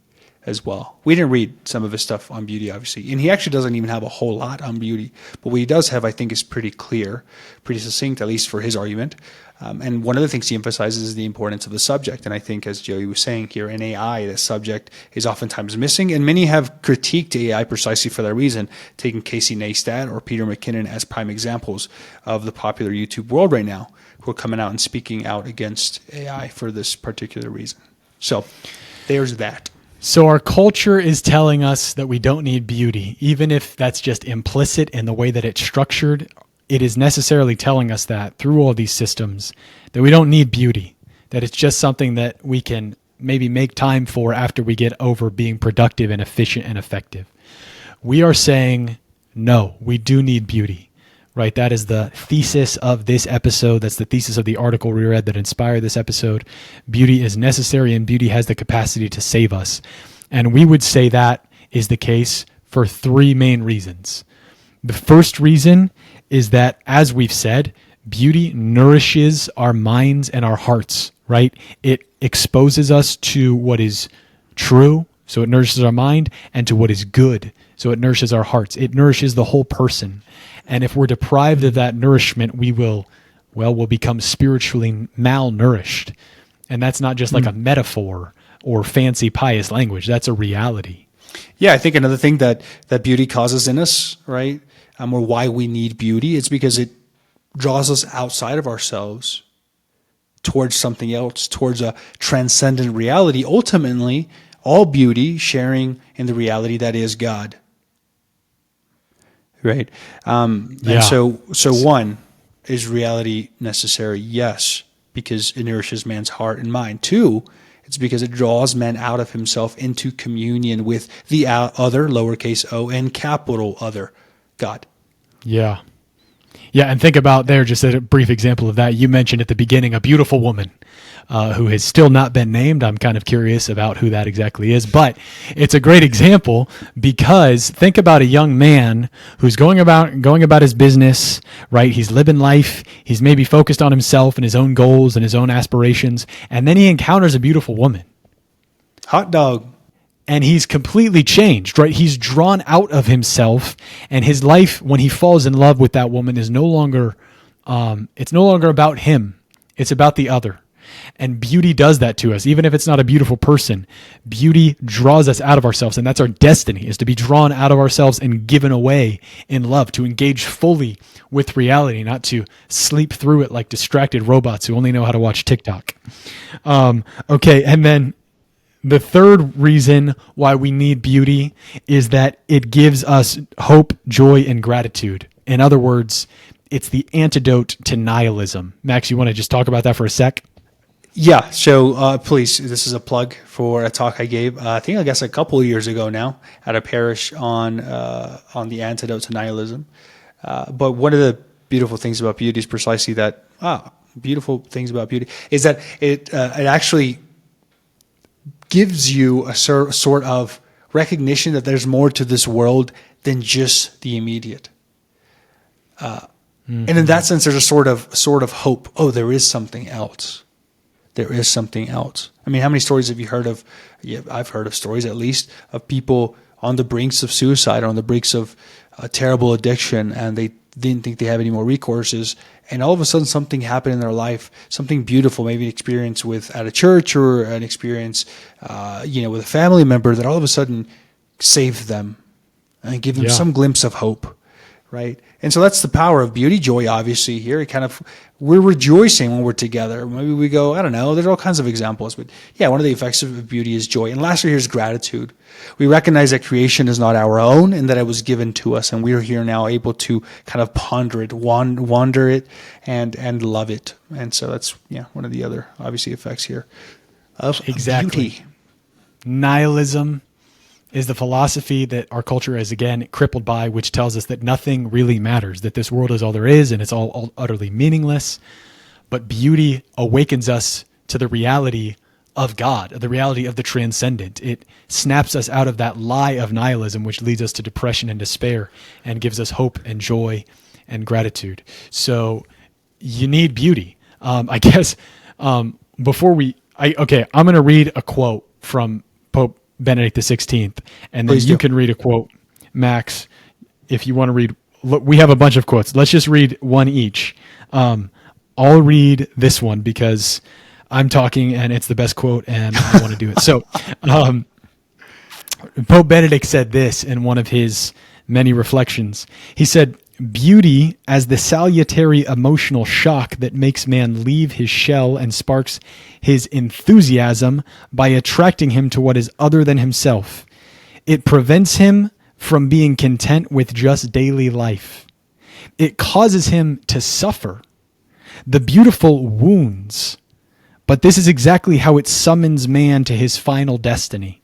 as well. We didn't read some of his stuff on beauty, obviously, and he actually doesn't even have a whole lot on beauty. But what he does have, I think, is pretty clear, pretty succinct, at least for his argument. And one of the things he emphasizes is the importance of the subject. And I think, as Joey was saying here, in AI, the subject is oftentimes missing. And many have critiqued AI precisely for that reason, taking Casey Neistat or Peter Mckinnon as prime examples of the popular YouTube world right now, who are coming out and speaking out against AI for this particular reason. So there's that. So our culture is telling us that we don't need beauty, even if that's just implicit in the way that it's structured. It is necessarily telling us that through all these systems that we don't need beauty, that it's just something that we can maybe make time for after we get over being productive and efficient and effective. We are saying, no, we do need beauty, right? That is the thesis of this episode. That's the thesis of the article we read that inspired this episode. Beauty is necessary and beauty has the capacity to save us. And we would say that is the case for three main reasons. The first reason is that, as we've said, beauty nourishes our minds and our hearts, right? It exposes us to what is true, so it nourishes our mind, and to what is good, so it nourishes our hearts. It nourishes the whole person. And if we're deprived of that nourishment, we'll become spiritually malnourished. And that's not just like a metaphor or fancy pious language. That's a reality. Yeah, I think another thing that beauty causes in us, right, or why we need beauty, it's because it draws us outside of ourselves towards something else, towards a transcendent reality. Ultimately, all beauty sharing in the reality that is God. Right. And so one, is reality necessary? Yes, because it nourishes man's heart and mind. Two, it's because it draws man out of himself into communion with the other, lowercase o, and capital other, God. Yeah. Yeah, and think about there, just a brief example of that. You mentioned at the beginning a beautiful woman who has still not been named. I'm kind of curious about who that exactly is, but it's a great example because think about a young man who's going about his business, right? He's living life. He's maybe focused on himself and his own goals and his own aspirations, and then he encounters a beautiful woman. Hot dog. And he's completely changed, right? He's drawn out of himself, and his life, when he falls in love with that woman, is no longer It's no longer about him. It's about the other. And beauty does that to us. Even if it's not a beautiful person, beauty draws us out of ourselves. And that's our destiny, is to be drawn out of ourselves and given away in love, to engage fully with reality, not to sleep through it like distracted robots who only know how to watch TikTok. Okay. And then the third reason why we need beauty is that it gives us hope, joy, and gratitude. In other words, it's the antidote to nihilism. Max, you want to just talk about that for a sec? Yeah. So please, this is a plug for a talk I gave. I guess a couple of years ago now at a parish on the antidote to nihilism. But one of the beautiful things about beauty is precisely that. Beautiful things about beauty is that it actually gives you a sort of recognition that there's more to this world than just the immediate. And in that sense, there's a sort of hope. Oh, there is something else. There is something else. I mean, how many stories have you heard of? Yeah, I've heard of stories, at least, of people on the brinks of suicide, on the brinks of a terrible addiction, and they didn't think they have any more recourses. And all of a sudden, something happened in their life, something beautiful, maybe an experience at a church or an experience, with a family member that all of a sudden saved them and gave them some glimpse of hope. Right. And so that's the power of beauty. Joy, obviously, here. We're rejoicing when we're together. Maybe we go, I don't know, there's all kinds of examples. But yeah, one of the effects of beauty is joy. And lastly, here's gratitude. We recognize that creation is not our own and that it was given to us. And we are here now able to kind of ponder it, wander it, and love it. And so that's, one of the other, obviously, effects here of beauty. Nihilism is the philosophy that our culture is, again, crippled by, which tells us that nothing really matters, that this world is all there is and it's all utterly meaningless. But beauty awakens us to the reality of God, the reality of the transcendent. It snaps us out of that lie of nihilism, which leads us to depression and despair, and gives us hope and joy and gratitude. So you need beauty. I guess before I'm going to read a quote from Pope Benedict XVI, and then you can read a quote, Max, if you want to read. Look, we have a bunch of quotes. Let's just read one each. I'll read this one because I'm talking and it's the best quote and I want to do it. So Pope Benedict said this in one of his many reflections. He said, "Beauty as the salutary emotional shock that makes man leave his shell and sparks his enthusiasm by attracting him to what is other than himself. It prevents him from being content with just daily life. It causes him to suffer. The beautiful wounds, but this is exactly how it summons man to his final destiny."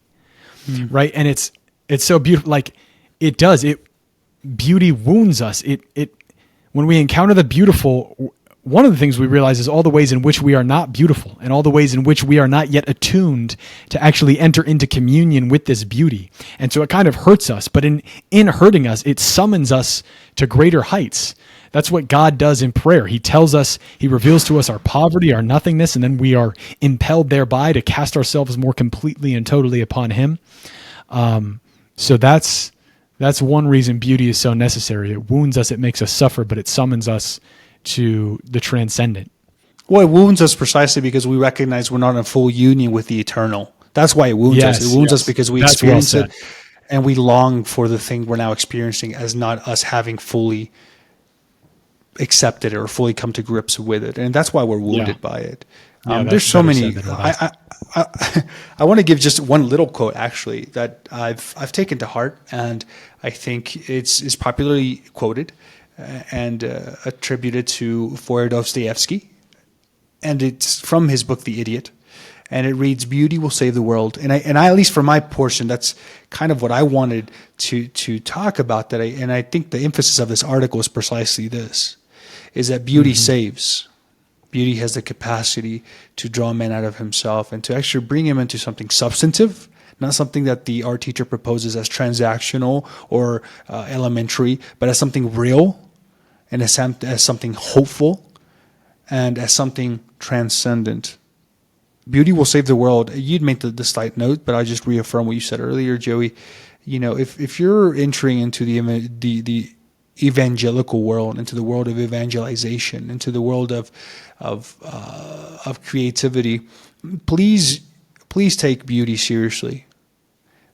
Right? And it's so beautiful. Like it does. Beauty wounds us. When we encounter the beautiful, one of the things we realize is all the ways in which we are not beautiful and all the ways in which we are not yet attuned to actually enter into communion with this beauty. And so it kind of hurts us, but in hurting us, it summons us to greater heights. That's what God does in prayer. He tells us, he reveals to us our poverty, our nothingness, and then we are impelled thereby to cast ourselves more completely and totally upon him. So that's one reason beauty is so necessary. It wounds us, it makes us suffer, but it summons us to the transcendent. Well, it wounds us precisely because we recognize we're not in full union with the eternal. That's why it wounds us. It wounds us because we experience it and we long for the thing we're now experiencing as not us having fully accepted it or fully come to grips with it. And that's why we're wounded by it. There's so many. I want to give just one little quote, actually, that I've taken to heart, and I think it's popularly quoted and attributed to Fyodor Dostoevsky, and it's from his book *The Idiot*, and it reads, "Beauty will save the world." And I at least for my portion, that's kind of what I wanted to talk about. And I think the emphasis of this article is precisely this: is that beauty saves. Beauty has the capacity to draw man out of himself and to actually bring him into something substantive, not something that the art teacher proposes as transactional or elementary, but as something real and as something hopeful and as something transcendent. Beauty will save the world. You'd make the slight note, but I just reaffirm what you said earlier, Joey. If you're entering into the evangelical world, into the world of evangelization, into the world of creativity, please take beauty seriously.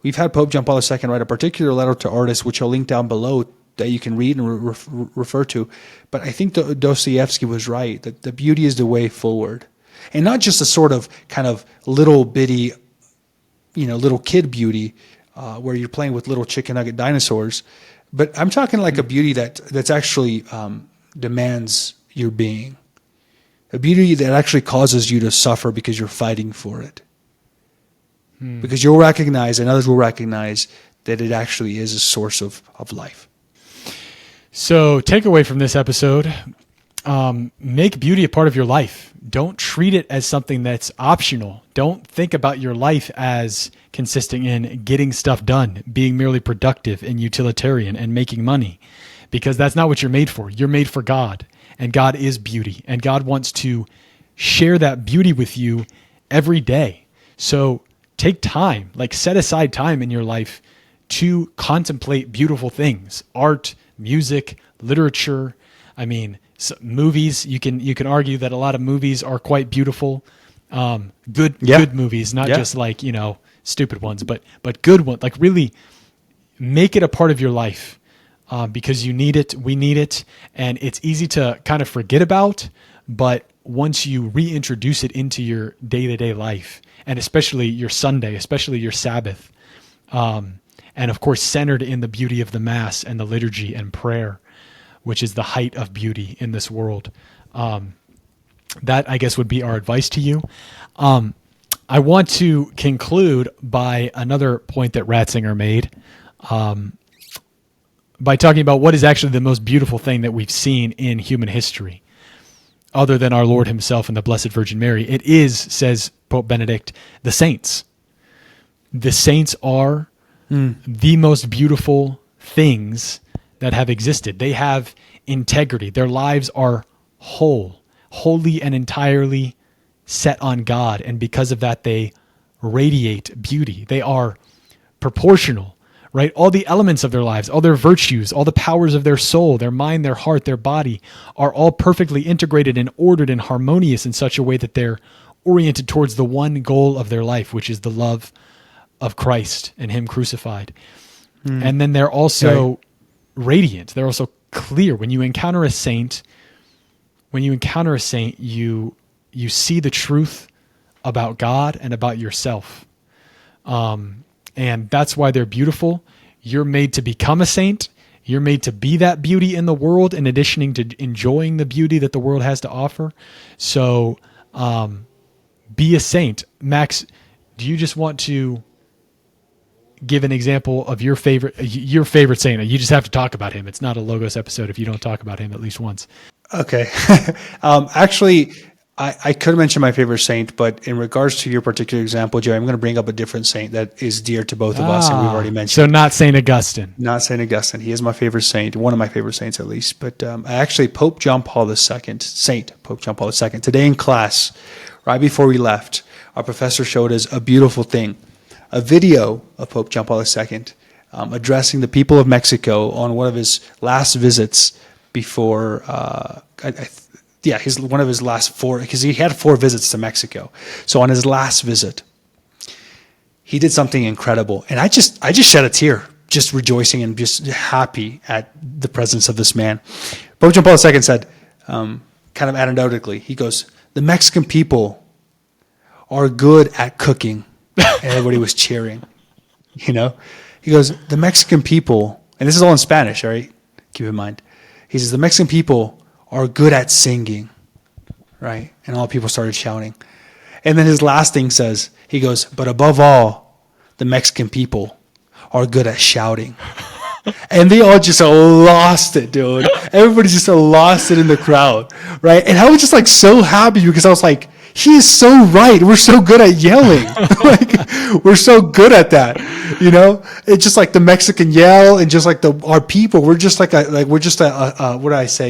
We've had Pope John Paul II write a particular letter to artists, which I'll link down below, that you can read and refer to. But I think Dostoevsky was right, that the beauty is the way forward. And not just a sort of kind of little bitty, little kid beauty, where you're playing with little chicken nugget dinosaurs, but I'm talking like a beauty that's actually demands your being. A beauty that actually causes you to suffer because you're fighting for it. Because you'll recognize, and others will recognize, that it actually is a source of life. So, takeaway from this episode, make beauty a part of your life. Don't treat it as something that's optional. Don't think about your life as consisting in getting stuff done, being merely productive and utilitarian and making money, because that's not what you're made for. You're made for God, and God is beauty, and God wants to share that beauty with you every day. So take time, set aside time in your life to contemplate beautiful things, art, music, literature. I mean, movies. You can argue that a lot of movies are quite beautiful. Good movies, not just stupid ones, but good ones. Really make it a part of your life, because you need it. We need it, and it's easy to kind of forget about. But once you reintroduce it into your day-to-day life, and especially your Sunday, especially your Sabbath, and of course centered in the beauty of the Mass and the liturgy and prayer, which is the height of beauty in this world. That, I guess, would be our advice to you. I want to conclude by another point that Ratzinger made, by talking about what is actually the most beautiful thing that we've seen in human history, other than our Lord himself and the Blessed Virgin Mary. It is, says Pope Benedict, the saints. The saints are the most beautiful things that have existed. They have integrity. Their lives are wholly and entirely set on God. And because of that, they radiate beauty. They are proportional, right? All the elements of their lives, all their virtues, all the powers of their soul, their mind, their heart, their body are all perfectly integrated and ordered and harmonious in such a way that they're oriented towards the one goal of their life, which is the love of Christ and him crucified. And then they're also radiant. They're also clear. When you encounter a saint, you see the truth about God and about yourself. And that's why they're beautiful. You're made to become a saint. You're made to be that beauty in the world, in addition to enjoying the beauty that the world has to offer. So be a saint. Max, do you just want to give an example of your favorite saint? You just have to talk about him. It's not a Logos episode if you don't talk about him at least once. Okay. Actually, I could mention my favorite saint, but in regards to your particular example, Jerry, I'm going to bring up a different saint that is dear to both of us, and we've already mentioned. So not Saint Augustine. Not Saint Augustine. He is my favorite saint, one of my favorite saints at least. But actually, Pope John Paul II, Saint Pope John Paul II. Today in class, right before we left, our professor showed us a beautiful thing, a video of Pope John Paul II addressing the people of Mexico on one of his last visits before, one of his last 4, because he had 4 visits to Mexico. So on his last visit, he did something incredible. And I just shed a tear, just rejoicing and just happy at the presence of this man. Pope John Paul II said, kind of anecdotically, he goes, "The Mexican people are good at cooking." And everybody was cheering, He goes, "The Mexican people," and this is all in Spanish, all right? Keep in mind. He says, "The Mexican people are good at singing," right? And all people started shouting. And then his last thing says, he goes, "But above all, the Mexican people are good at shouting." And they all just lost it, dude. Everybody just lost it in the crowd, right? And I was just so happy because I was like, he is so right. We're so good at yelling. We're so good at that. It's just like the Mexican yell, and just like our people, we're just a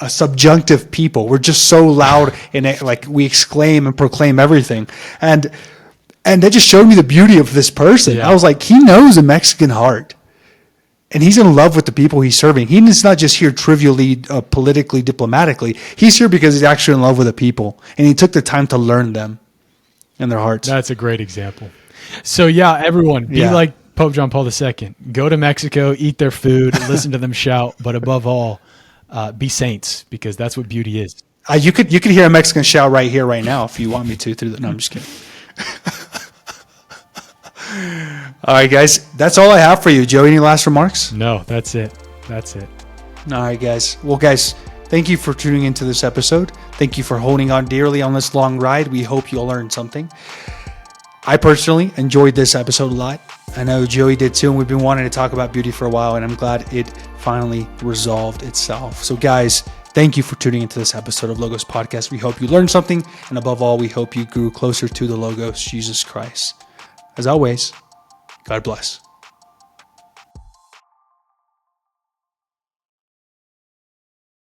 subjunctive people. We're just so loud, and we exclaim and proclaim everything. And that just showed me the beauty of this person. Yeah. I was like, he knows the Mexican heart. And he's in love with the people he's serving. He's not just here trivially, politically, diplomatically. He's here because he's actually in love with the people. And he took the time to learn them and their hearts. That's a great example. So yeah, everyone, be like Pope John Paul II. Go to Mexico, eat their food, listen to them shout, but above all, be saints, because that's what beauty is. You could hear a Mexican shout right here, right now, if you want me to. No, I'm just kidding. All right, guys. That's all I have for you. Joe, any last remarks? No, that's it. That's it. All right, guys. Well, guys, thank you for tuning into this episode. Thank you for holding on dearly on this long ride. We hope you'll learn something. I personally enjoyed this episode a lot. I know Joey did too, and we've been wanting to talk about beauty for a while, and I'm glad it finally resolved itself. So, guys, thank you for tuning into this episode of Logos Podcast. We hope you learned something, and above all, we hope you grew closer to the Logos, Jesus Christ. As always, God bless.